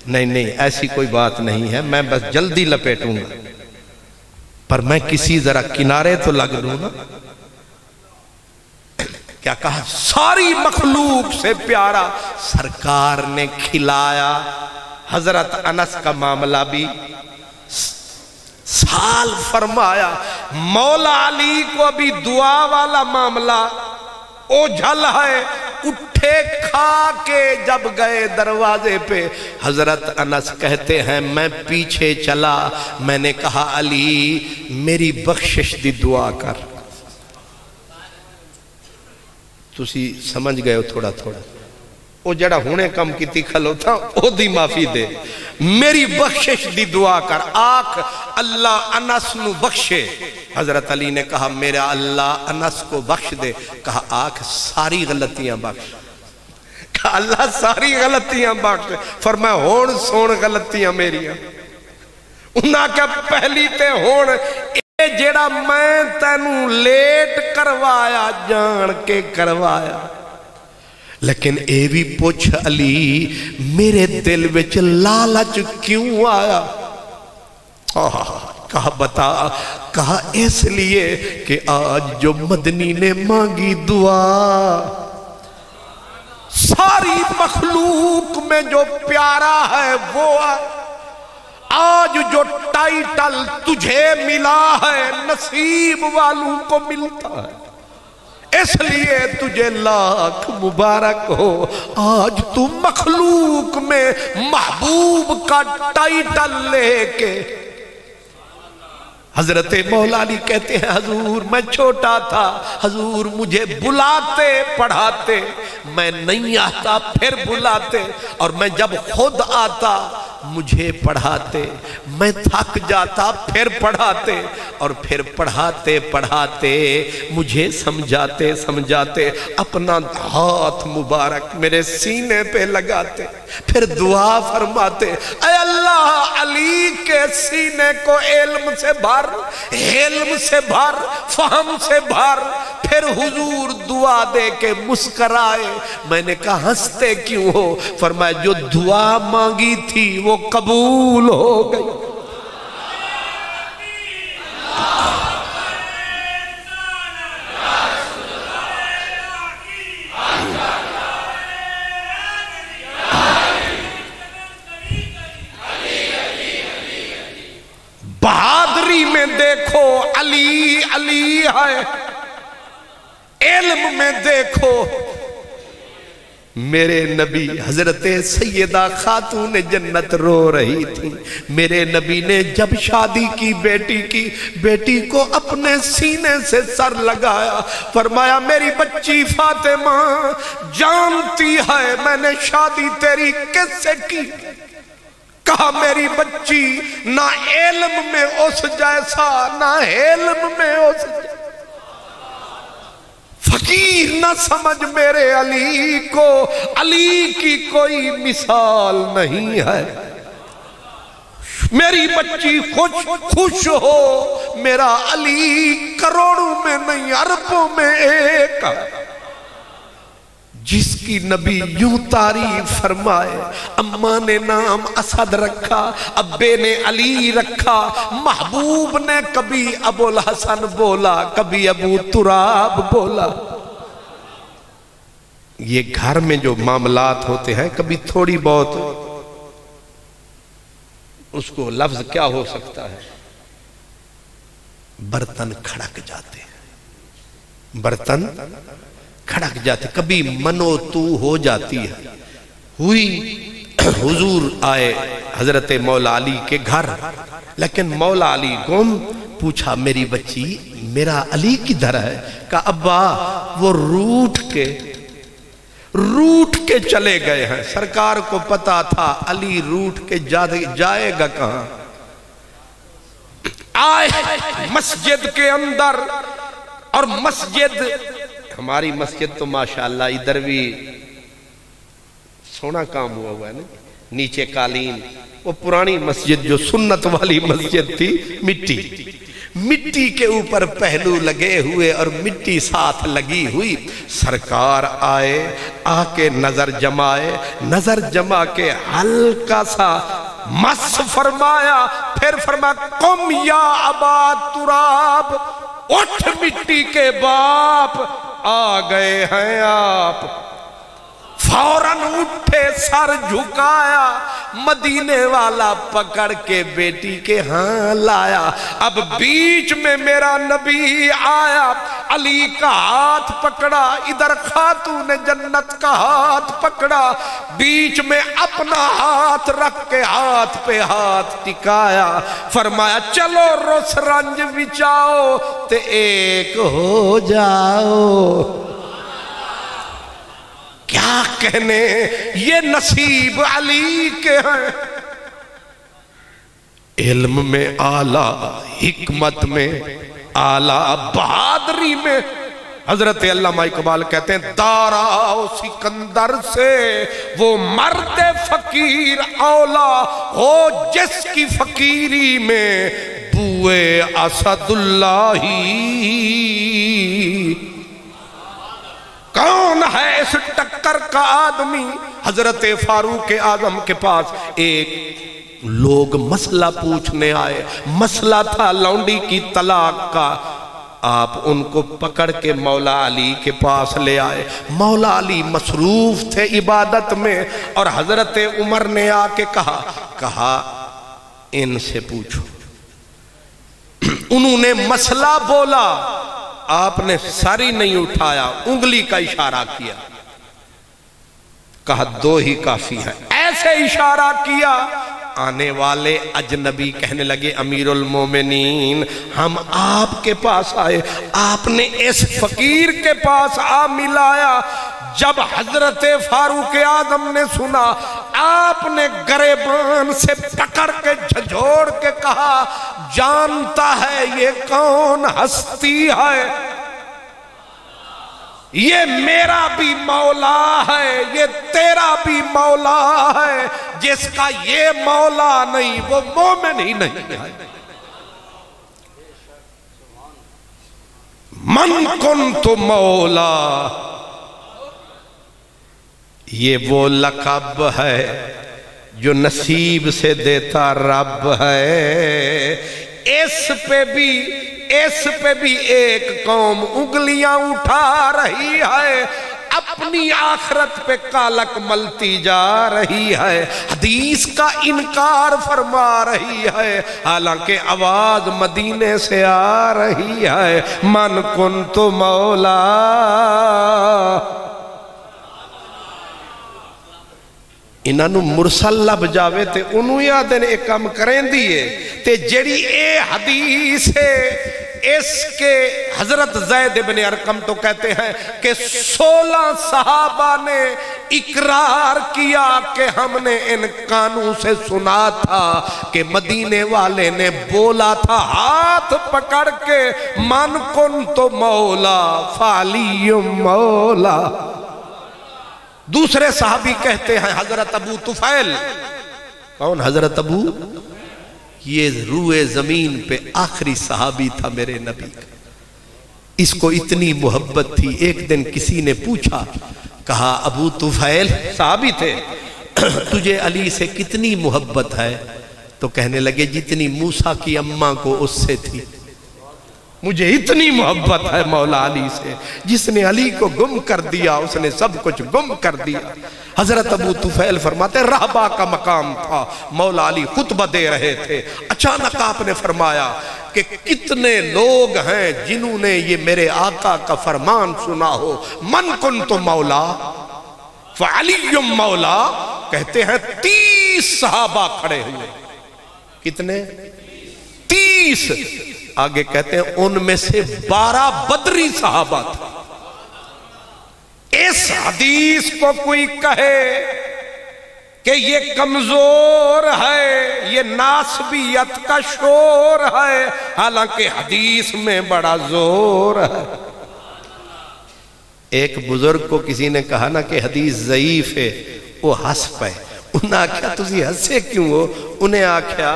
نہیں ایسی کوئی بات نہیں ہے، میں بس جلدی لپیٹوں گا، پر میں کسی ذرا کنارے تو لگ دوں نا۔ کیا کہا؟ ساری مخلوق سے پیارا سرکار نے کھلایا۔ حضرت انس کا معاملہ بھی سال فرمایا، مولا علی کو ابھی دعا والا معاملہ اوجھل ہے، اٹھے کھا کے جب گئے دروازے پہ، حضرت انس کہتے ہیں میں پیچھے چلا، میں نے کہا علی میری بخشش دی دعا کر۔ تسی سمجھ گئے ہو تھوڑا او جڑا ہونے کم کی تکھلو تھا او دی معافی دے، میری بخشش دی دعا کر، آکھ اللہ انس نو بخشے۔ حضرت علی نے کہا میرا اللہ انس کو بخش دے، کہا آکھ ساری غلطیاں بخش، کہا اللہ ساری غلطیاں بخش، فرمایا ہون سون غلطیاں میریاں، انہاں کا پہلی تے ہون اے جیڑا میں تینوں لیٹ کروایا جان کے کروایا، لیکن اے بھی پوچھ علی میرے دل وچ لالچ کیوں آیا؟ کہا بتا، کہا اس لیے کہ آج جو مدنی نے مانگی دعا ساری مخلوق میں جو پیارا ہے وہ آج جو ٹائٹل تجھے ملا ہے نصیب والوں کو ملتا ہے، اس لیے تجھے لاکھ مبارک ہو، آج تو مخلوق میں محبوب کا ٹائٹل لے کے حضرت مولا علی کہتے ہیں حضور میں چھوٹا تھا، حضور مجھے بلاتے پڑھاتے، میں نہیں آتا پھر بلاتے، اور میں جب خود آتا مجھے پڑھاتے، میں تھک جاتا پھر پڑھاتے، اور پھر پڑھاتے پڑھاتے مجھے سمجھاتے اپنا ہاتھ مبارک میرے سینے پہ لگاتے، پھر دعا فرماتے اے اللہ علی کے سینے کو علم سے بھر، علم سے بھر، فہم سے بھر۔ پھر حضور دعا دے کے مسکرائے۔ میں نے کہا ہنستے کیوں ہو؟ فرمایا جو دعا مانگی تھی وہ قبول ہو گئی۔ بہادری میں دیکھو علی علی ہے، علم میں دیکھو میرے نبی حضرت سیدہ خاتون جنت رو رہی تھی۔ میرے نبی نے جب شادی کی بیٹی کو اپنے سینے سے سر لگایا، فرمایا میری بچی فاطمہ جانتی ہے میں نے شادی تیری کس سے کی؟ کہا میری بچی نہ علم میں اس جیسا نہ علم میں اس جیسا، فقیر نہ سمجھ میرے علی کو، علی کی کوئی مثال نہیں ہے۔ میری بچی خوش ہو، میرا علی کروڑوں میں نہیں اربوں میں ایک ہے۔ جس کی نبی یوں تعریف فرمائے، اماں نے نام اسد رکھا، ابے نے علی رکھا، محبوب نے کبھی ابو الحسن بولا، کبھی ابو تراب بولا۔ یہ گھر میں جو معاملات ہوتے ہیں کبھی تھوڑی بہت اس کو لفظ کیا ہو سکتا ہے، برتن کھڑک جاتے ہیں، برتن کھڑک جاتے، کبھی منو تو ہو جاتی ہے۔ ہوئی حضور آئے حضرت مولا علی کے گھر، لیکن مولا علی گم، پوچھا میری بچی میرا علی کدھر ہے؟ کہا ابا وہ روٹ کے چلے گئے ہیں، سرکار کو پتا تھا علی روٹ کے جائے گا کہاں۔ آئے مسجد کے اندر، اور مسجد ہماری مسجد تو ماشاءاللہ ادھر بھی سونا کام ہوا ہے نا، نیچے قالین، وہ پرانی مسجد جو سنت والی مسجد تھی، مٹی کے اوپر پہلو لگے ہوئے اور مٹی ساتھ لگی ہوئی۔ سرکار آئے، آ کے نظر جما کے ہلکا سا مس فرمایا، پھر فرمایا قم یا ابا تراب، اٹھ مٹی کے باپ آ گئے ہیں آپ۔ فوراً اٹھے، سر جھکایا، مدینے والا پکڑ کے بیٹی کے ہاں لایا۔ اب بیچ میں میرا نبی آیا، علی کا ہاتھ پکڑا، ادھر خاتون جنت کا ہاتھ پکڑا، بیچ میں اپنا ہاتھ رکھ کے ہاتھ پہ ہاتھ ٹکایا، فرمایا چلو رس رنج بچاؤ تے ایک ہو جاؤ۔ کیا کہنے، یہ نصیب علی کے ہیں، علم میں آلہ، حکمت میں آلہ، بہادری میں۔ حضرت علامہ اقبال کہتے ہیں داراؤ سکندر سے وہ مرد فقیر اولا ہو جس کی فقیری میں بوئے اسد اللہ ہی۔ کون ہے اس ٹکر کا آدمی؟ حضرت فاروق اعظم کے پاس ایک لوگ مسئلہ پوچھنے آئے، مسئلہ تھا لونڈی کی طلاق کا۔ آپ ان کو پکڑ کے مولا علی کے پاس لے آئے۔ مولا علی مصروف تھے عبادت میں، اور حضرت عمر نے آ کے کہا ان سے پوچھو۔ انہوں نے مسئلہ بولا، آپ نے ساری نہیں اٹھایا، انگلی کا اشارہ کیا، کہا دو ہی کافی ہے۔ ایسے اشارہ کیا آنے والے اجنبی کہنے لگے امیر المومنین ہم آپ کے پاس آئے، آپ نے اس فقیر کے پاس آ ملایا۔ جب حضرت فاروق اعظم نے سنا، آپ نے گریبان سے پکڑ کے جھنجھوڑ کے کہا جانتا ہے یہ کون ہستی ہے؟ یہ میرا بھی مولا ہے، یہ تیرا بھی مولا ہے، جس کا یہ مولا نہیں وہ مومن ہی نہیں ہے۔ من کنت مولا، یہ وہ لقب ہے جو نصیب سے دیتا رب ہے۔ اس پہ بھی ایک قوم انگلیاں اٹھا رہی ہے، اپنی آخرت پہ کالک ملتی جا رہی ہے، حدیث کا انکار فرما رہی ہے، حالانکہ آواز مدینے سے آ رہی ہے من کنت مولا۔ انہاں نو مرسل لب جاوے تے انہوں یاد نے ایک کام کریں دیئے تے جڑی اے حدیث ہے اس کے حضرت زید بن ارقم تو کہتے ہیں کہ 16 صحابہ نے اقرار کیا کہ ہم نے ان کانوں سے سنا تھا کہ مدینے والے نے بولا تھا ہاتھ پکڑ کے من کنت مولا فعلی مولا۔ دوسرے صحابی کہتے ہیں حضرت ابو طفیل، کون حضرت ابو؟ یہ روئے زمین پہ آخری صحابی تھا میرے نبی کا، اس کو اتنی محبت تھی۔ ایک دن کسی نے پوچھا، کہا ابو طفیل صحابی تھے، تجھے علی سے کتنی محبت ہے؟ تو کہنے لگے جتنی موسیٰ کی اماں کو اس سے تھی، مجھے اتنی محبت ہے مولا علی سے، جس نے علی کو گم کر دیا اس نے سب کچھ گم کر دیا۔ حضرت ابو طفیل فرماتے رہبہ کا مقام تھا، مولا علی خطبہ دے رہے تھے، اچانک آپ نے فرمایا کہ کتنے لوگ ہیں جنہوں نے یہ میرے آقا کا فرمان سنا ہو من کنت مولا فعلی مولا۔ کہتے ہیں 30 صحابہ کھڑے ہوئے، کتنے؟ 30۔ آگے کہتے ہیں ان میں سے 12 بدری صحابہ تھا۔ اس حدیث کو کوئی کہے کہ یہ کمزور ہے، یہ ناسبیت کا شور ہے، حالانکہ حدیث میں بڑا زور ہے۔ ایک بزرگ کو کسی نے کہا نا کہ حدیث ضعیف ہے، وہ ہس پائے، انہیں آکھیا تسی ہسے کیوں ہو؟ انہیں آکھیا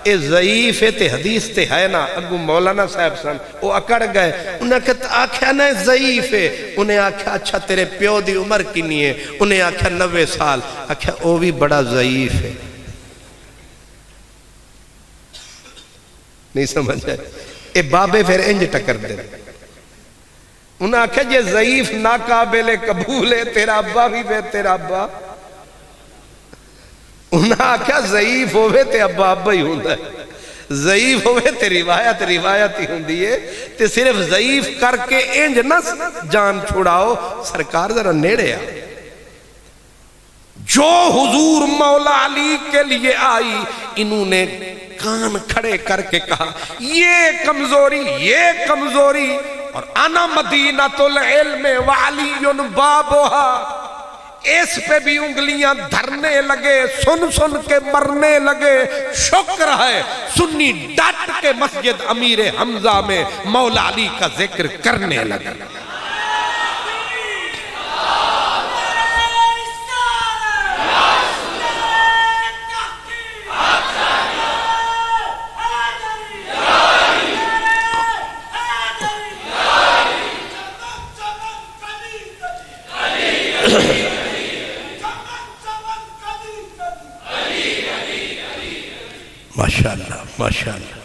اے ضعیف ہے تے حدیث تے ہے نا، اگو مولانا صاحب سن وہ اکڑ گئے، انہیں آکھیا نا ضعیف ہے، انہیں آکھیا اچھا تیرے پیو دی عمر کنی ہے؟ انہیں آکھیا 90 سال، آکھیا وہ بھی بڑا ضعیف ہے۔ نہیں سمجھ آئے؟ اے بابے پھر انج ٹکر دے، انہیں آکھیا جے ضعیف ناقابل قبول ہے تیرا ابا بھی بے تیرا ابا، انہاں آکھیا ضعیف ہوئے تے ابا ابا ہی ہوندہ ہے، ضعیف ہوئے تے روایت روایت ہی ہوندی ہے، تے صرف ضعیف کر کے انج نہ جان چھوڑاؤ، سرکار ذرا نیڑے آ۔ جو حضور مولا علی کے لیے آئی، انہوں نے کان کھڑے کر کے کہا یہ کمزوری اور انا مدینۃ العلم وعلی بابوہا، اس پہ بھی انگلیاں دھرنے لگے، سن کے مرنے لگے۔ شکر ہے سنی ڈٹ کے مسجد امیر حمزہ میں مولا علی کا ذکر کرنے لگے۔ ماشاءاللہ ماشاءاللہ۔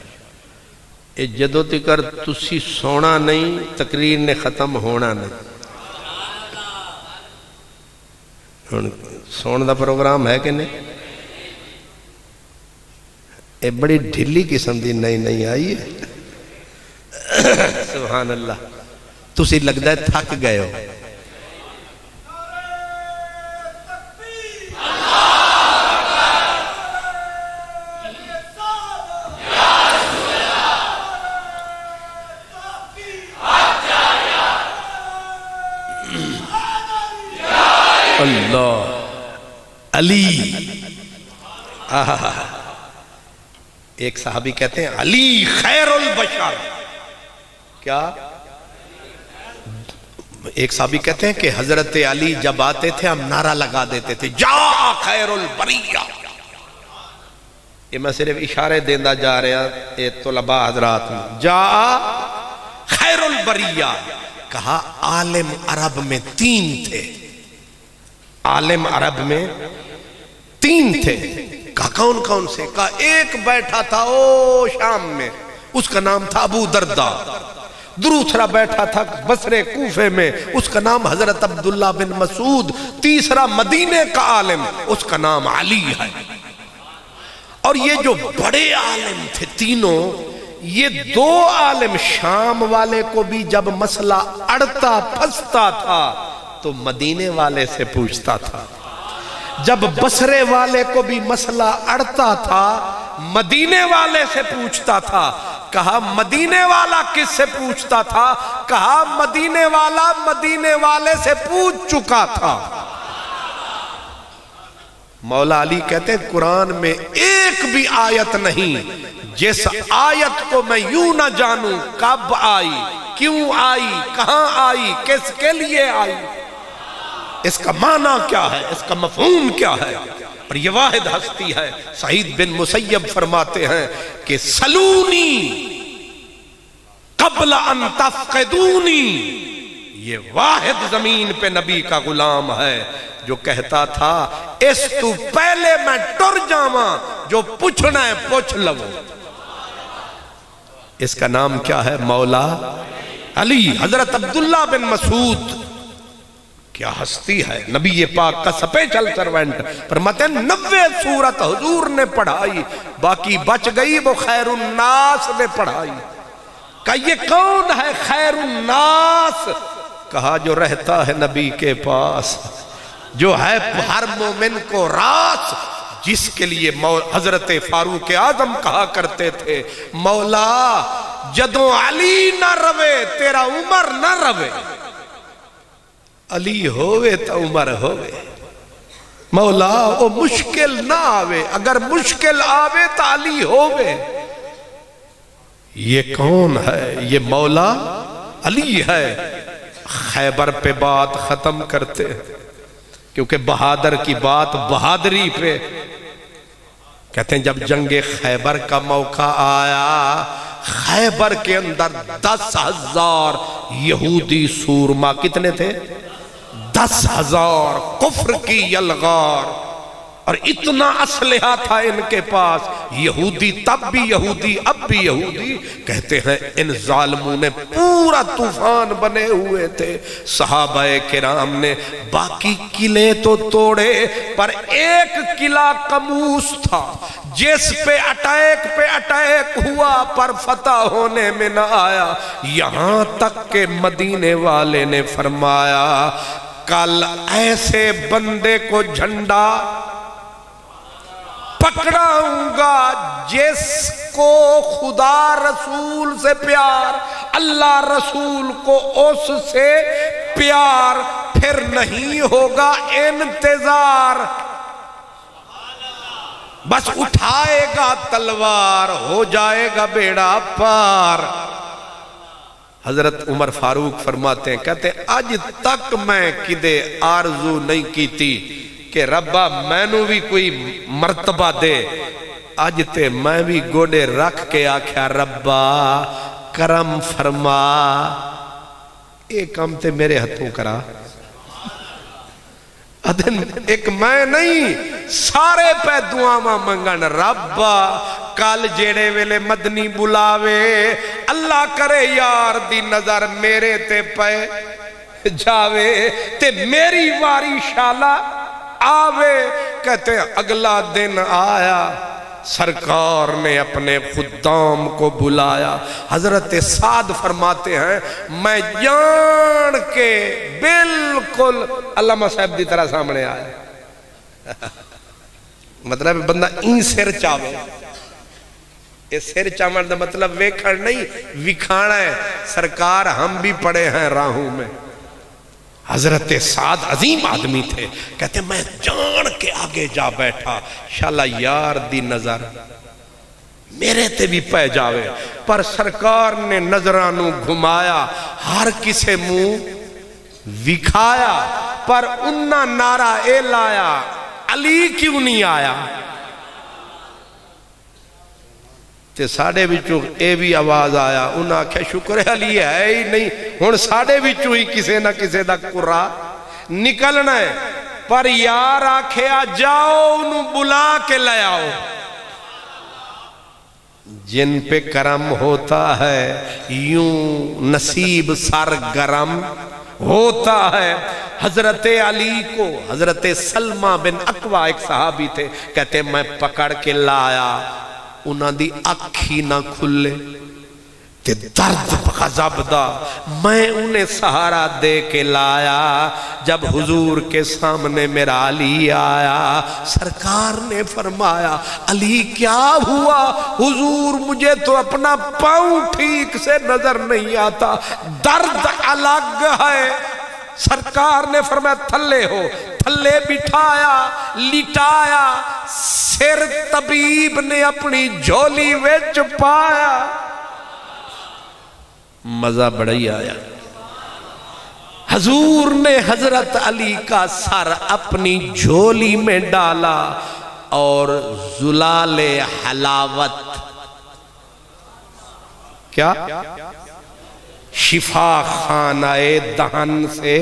اے جدو تکر تسی سونا نہیں، تقریر نے ختم ہونا نہیں۔ سون دا پروگرام ہے کہ نہیں؟ اے بڑی ڈھلی قسم دی نہیں آئی ہے۔ سبحان اللہ۔ تسی لگتا ہے تھک گئے ہو۔ اللہ علی. ایک صحابی کہتے ہیں علی خیر البشر. کیا؟ ایک صحابی کہتے ہیں کہ حضرت علی جب آتے تھے ہم نعرہ لگا دیتے تھے جا خیر البریہ. یہ میں صرف اشارے دیندہ جا رہا اے طلباء حضرات میں. جا خیر البریہ. کہا عالم عرب میں 3 تھے. عالم عرب میں 3 تھے. کہا کون کون سے؟ کہا ایک بیٹھا تھا او شام میں، اس کا نام تھا ابو دردہ. دوسرا بیٹھا تھا بصرے کوفے میں، اس کا نام حضرت عبداللہ بن مسعود. تیسرا مدینے کا عالم، اس کا نام علی ہے. اور یہ جو بڑے عالم تھے تینوں، یہ 2 عالم شام والے کو بھی جب مسئلہ اڑتا پھنستا تھا تو مدینے والے سے پوچھتا تھا. جب بصرے والے کو بھی مسئلہ اڑتا تھا مدینے والے سے پوچھتا تھا. کہا مدینے والا کس سے پوچھتا تھا؟ کہا مدینے والا مدینے والے سے پوچھ چکا تھا. مولا علی کہتے ہیں قرآن میں ایک بھی آیت نہیں جس آیت کو میں یوں نہ جانوں کب آئی، کیوں آئی، کہاں آئی، کس کے لیے آئی، اس کا معنی کیا ہے، اس کا مفہوم کیا ہے. اور یہ واحد ہستی ہے. سعید بن مسیب فرماتے ہیں کہ سلونی قبل ان تفقدونی. یہ واحد زمین پہ نبی کا غلام ہے جو کہتا تھا اس تو پہلے میں ٹر جاواں، جو پوچھنا ہے پوچھ لو. اس کا نام کیا ہے؟ مولا علی. حضرت عبداللہ بن مسعود کیا ہستی ہے، نبی پاک کا سپیشل سرونٹ. فرماتے ہیں 90 سورت حضور نے پڑھائی، باقی بچ گئی وہ خیر الناس نے پڑھائی. کہا یہ کون ہے خیر الناس؟ کہا جو رہتا ہے نبی کے پاس، جو ہے ہر مومن کو راس، جس کے لیے حضرت فاروق اعظم کہا کرتے تھے مولا جدوں علی نہ روے تیرا عمر نہ روے. علی ہووے تو عمر ہووے. مولا وہ مشکل نہ آوے، اگر مشکل آوے تو علی ہووے. یہ کون ہے؟ یہ مولا علی ہے. خیبر پہ بات ختم کرتے کیونکہ بہادر کی بات بہادری پہ. کہتے ہیں جب جنگ خیبر کا موقع آیا، خیبر کے اندر 10,000 یہودی سورما. کتنے تھے؟ 10,000 کفر کی یلغار. اور اتنا اسلحہ تھا ان کے پاس. یہودی تب بھی یہودی، اب بھی یہودی. کہتے ہیں ان ظالموں نے پورا طوفان بنے ہوئے تھے. صحابہ کرام نے باقی قلعے تو توڑے پر ایک قلعہ قموس تھا جس پہ اٹیک ہوا پر فتح ہونے میں نہ آیا. یہاں تک کہ مدینے والے نے فرمایا کل ایسے بندے کو جھنڈا پکڑاؤں گا جس کو خدا رسول سے پیار، اللہ رسول کو اس سے پیار، پھر نہیں ہوگا انتظار. بس اٹھائے گا تلوار، ہو جائے گا بیڑا پار. حضرت عمر فاروق فرماتے ہیں، کہتے ہیں آج تک میں کدے آرزو نہیں کی تھی کہ ربا میں نو بھی کوئی مرتبہ دے. آج تے میں بھی گوڑے رکھ کے آکھیا ربا کرم فرما، ایک کام تے میرے ہتھوں کرا. ایک میں نہیں سارے پہ دعاواں منگن ربا کل جیڑے ویلے مدنی بلاوے اللہ کرے یار دی نظر میرے تے پہ جاوے تے میری واری شالا آوے. کہتے ہیں اگلا دن آیا، سرکار نے اپنے خدام کو بلایا. حضرت سعد فرماتے ہیں میں جان کے بالکل علامہ صاحب دی طرح سامنے آیا. مطلب بندہ این سر چاوے. اس سر چاوان دا مطلب ویکھن نہیں وکھانا ہے. سرکار ہم بھی پڑے ہیں راہوں میں. حضرت سعد عظیم آدمی تھے، کہتے میں جان کے آگے جا بیٹھا شالا یار دی نظر میرے تے بھی پہ جاوے، پر سرکار نے نظرانوں گھمایا، ہر کسے منہ وکھایا، پر انہا نعرہ اے لایا علی کیوں نہیں آیا؟ تے ساڑھے بچوں اے بھی آواز آیا، انہا کہا شکر علی ہے ہی نہیں، ہن ساڑھے بچوں ہی کسے نہ کسے دا قرآن نکلنا ہے، پر یار آکھیا جاؤ انہوں بلا کے لے آؤ۔ جن پہ کرم ہوتا ہے یوں نصیب سرگرم ہوتا ہے۔ حضرت علی کو حضرت سلمہ بن اکوہ ایک صحابی تھے، کہتے میں پکڑ کے لایا، انہاں دی اکھی نہ کھلے تے درد غضب دا، میں انہیں سہارا دے کے لایا، جب حضور کے سامنے میرا علی آیا، سرکار نے فرمایا علی کیا ہوا؟ حضور مجھے تو اپنا پاؤں ٹھیک سے نظر نہیں آتا، درد الگ ہے۔ سرکار نے فرمایا تھلے ہو، تھلے بٹھایا، لٹایا، سر طبیب نے اپنی جھولی وچ پایا، مزہ بڑا ہی آیا۔ حضور نے حضرت علی کا سر اپنی جھولی میں ڈالا اور زلال حلاوت، کیا شفا خانہ دہن سے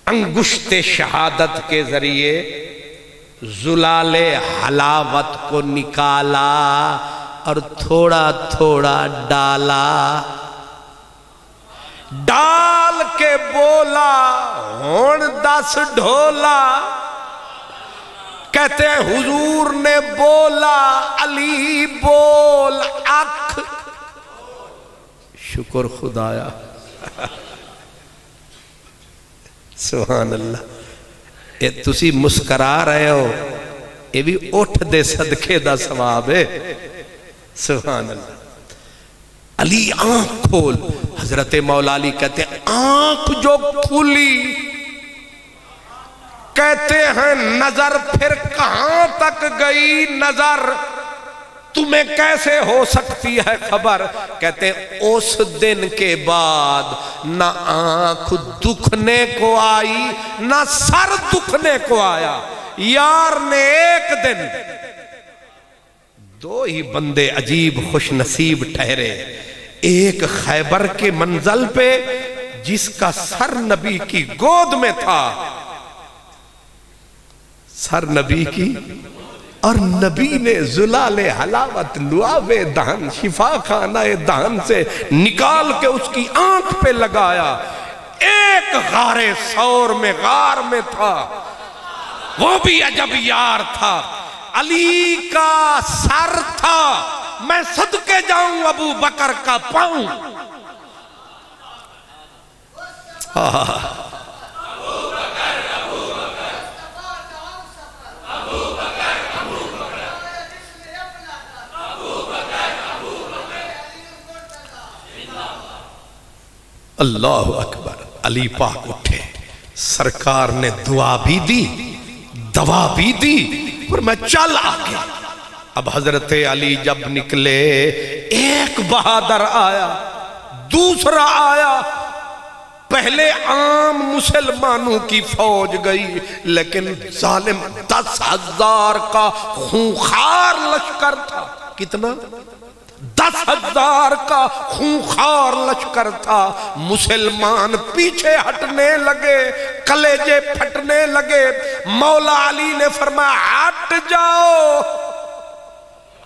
انگشت شہادت کے ذریعے زلال حلاوت کو نکالا اور تھوڑا تھوڑا ڈالا، ڈال کے بولا ہون 10 ڈھولا، کہتے ہیں حضور نے بولا علی بول اکھ، شکر خدایا، سبحان اللہ۔ یہ تسی مسکرا رہے ہو، یہ بھی اٹھ دے صدقے دا ثواب ہے، سبحان اللہ۔ علی آنکھ کھول، حضرت مولا علی کہتے ہیں آنکھ جو کھلی، کہتے ہیں نظر پھر کہاں تک گئی نظر، تمہیں کیسے ہو سکتی ہے خبر؟ کہتے ہیں اس دن کے بعد نہ آنکھ دکھنے کو آئی نہ سر دکھنے کو آیا۔ یار نے ایک دن 2 ہی بندے عجیب خوش نصیب ٹھہرے، ایک خیبر کے منزل پہ جس کا سر نبی کی گود میں تھا، سر نبی کی، اور نبی نے زلال حلاوت لعاب دہن شفا خانہ دہن سے نکال کے اس کی آنکھ پہ لگایا۔ ایک غار ثور میں غار میں تھا، وہ بھی عجب یار تھا، علی کا سر تھا، میں صدقے جاؤں ابو بکر کا پاؤں۔ اللہ اکبر۔ علی پاک اٹھے، سرکار نے دعا بھی دی، دوا بھی دی، پر میں چل آگے۔ اب حضرت علی جب نکلے، ایک بہادر آیا، دوسرا آیا، پہلے عام مسلمانوں کی فوج گئی، لیکن ظالم 10,000 کا خونخوار لشکر تھا۔ کتنا؟ 10,000 کا خونخوار لشکر تھا۔ مسلمان پیچھے ہٹنے لگے، کلیجے پھٹنے لگے۔ مولا علی نے فرمایا ہٹ جاؤ۔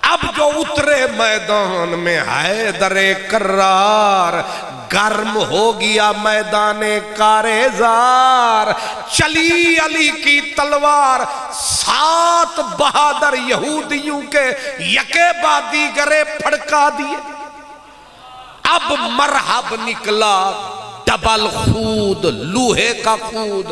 اب جو اترے میدان میں حیدر کرار، گرم ہو گیا میدان کارزار، چلی علی کی تلوار، 7 بہادر یہودیوں کے یکے بعد دیگرے پھڑکا دیے۔ اب مرحب نکلا، ڈبل خود، لوہے کا خود،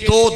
2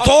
2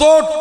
2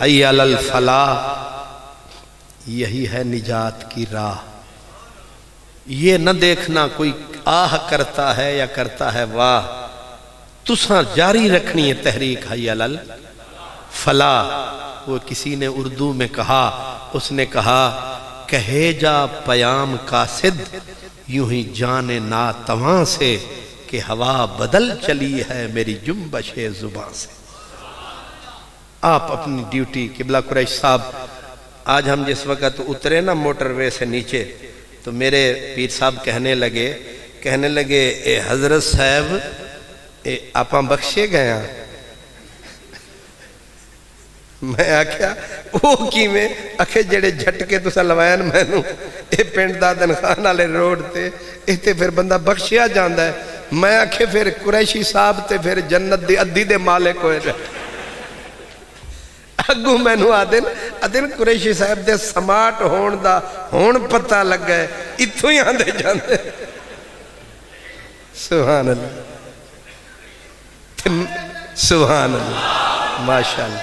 حی علی الفلاح یہی ہے نجات کی راہ. یہ نہ دیکھنا کوئی آہ کرتا ہے یا کرتا ہے واہ، تساں جاری رکھنی ہے تحریک حی علی الفلاح. وہ کسی نے اردو میں کہا، اس نے کہا کہے جا پیام قاصد یوں ہی جان ناتواں سے کہ ہوا بدل چلی ہے میری جنبش زباں سے. آپ اپنی ڈیوٹی. قبلہ قریش صاحب آج ہم جس وقت اترے نا موٹر وے سے نیچے تو میرے پیر صاحب کہنے لگے اے حضرت صاحب اے آپاں بخشے گئے ہیں. میں آکھیا او کی میں آکھے جڑے جھٹکے تو سلوائن میں نو اے پینڈ دادن خان آلے روڈ تے اے پھر بندہ بخشیا جاندہ ہے. میں آکھے پھر قریشی صاحب تے پھر جنت دی ادھی دے مالک ہوئے رہے. اگو میں نو آدن قریشی صاحب دے سماٹ ہون دا ہون پتہ لگ گئے اتھو ہی آندے جاندے. سبحان اللہ سبحان اللہ ماشاءاللہ.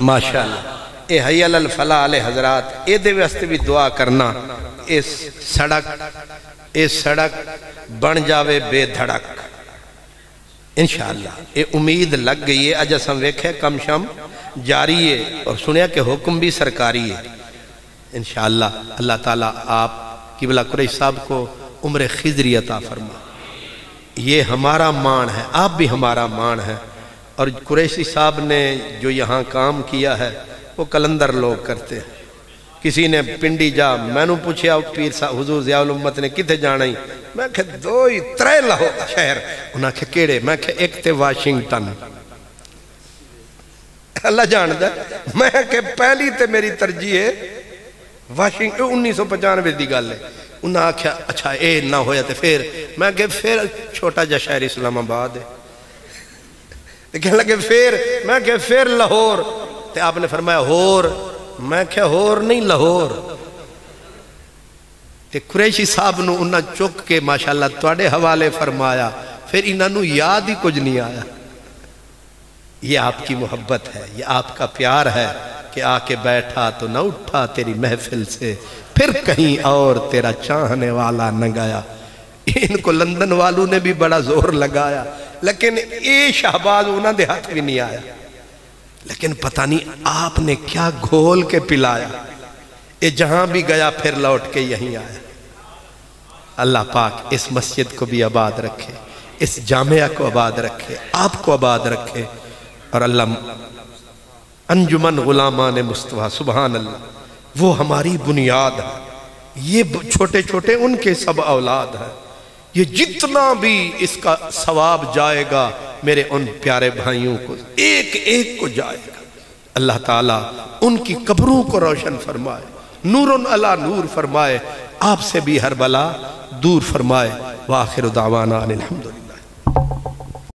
ماشاءاللہ. اے حی علی الفلاح علیہ حضرات اے دے واسطے بھی دعا کرنا اس سڑک بن جاوے بے دھڑک انشاءاللہ. اے امید لگ گئی ہے. اج اساں ویکھے کم شم جاری ہے اور سنیا کہ حکم بھی سرکاری ہے انشاءاللہ. اللہ تعالیٰ آپ قبلہ قریش صاحب کو عمر خضری عطا فرما. یہ ہمارا مان ہے، آپ بھی ہمارا مان ہے. اور قریشی صاحب نے جو یہاں کام کیا ہے وہ کلندر لوگ کرتے ہیں. کسی نے پنڈی جا میں نو پوچھیا پیر صاحب حضور ضیاء الامت نے کتے جانا ہی؟ میں کہا دو ہی ترے لہو شہر. انہاں کہا کیڑے؟ میں کہا ایک تے واشنگٹن. اللہ جاندہ میں کہا پہلی تے میری ترجیح ہے واشنگٹن 1995 دی گال ہے. انہاں کہا اچھا اے نہ ہویا تے پھر میں کہا پھر چھوٹا جا شہر اسلام آباد ہے. کہنے لگے پھر میں کہا پھر لاہور. تے آپ نے فرمایا ہور. میں کہا ہور نہیں لاہور. تے قریشی صاحب نو انہاں چک کے ماشاءاللہ توڑے حوالے فرمایا. پھر انہاں نو یاد ہی کچھ نہیں آیا. یہ آپ کی محبت ہے، یہ آپ کا پیار ہے کہ آ کے بیٹھا تو نہ اٹھا تیری محفل سے، پھر کہیں اور تیرا چاہنے والا نہ گیا. ان کو لندن والوں نے بھی بڑا زور لگایا لیکن اے شہباز انہاں دے ہاتھ بھی نہیں آیا. لیکن پتہ نہیں آپ نے کیا گھول کے پلایا. اے جہاں بھی گیا پھر لوٹ کے یہیں آیا. اللہ پاک اس مسجد کو بھی آباد رکھے، اس جامعہ کو آباد رکھے، آپ کو آباد رکھے. اور اللہ انجمن غلامان مصطفیٰ سبحان اللہ وہ ہماری بنیاد ہے. یہ چھوٹے چھوٹے ان کے سب اولاد ہیں. یہ جتنا بھی اس کا ثواب جائے گا میرے ان پیارے بھائیوں کو ایک ایک کو جائے گا. اللہ تعالیٰ ان کی قبروں کو روشن فرمائے، نور علی نور فرمائے، آپ سے بھی ہر بلا دور فرمائے. وآخر دعوانا الحمدللہ.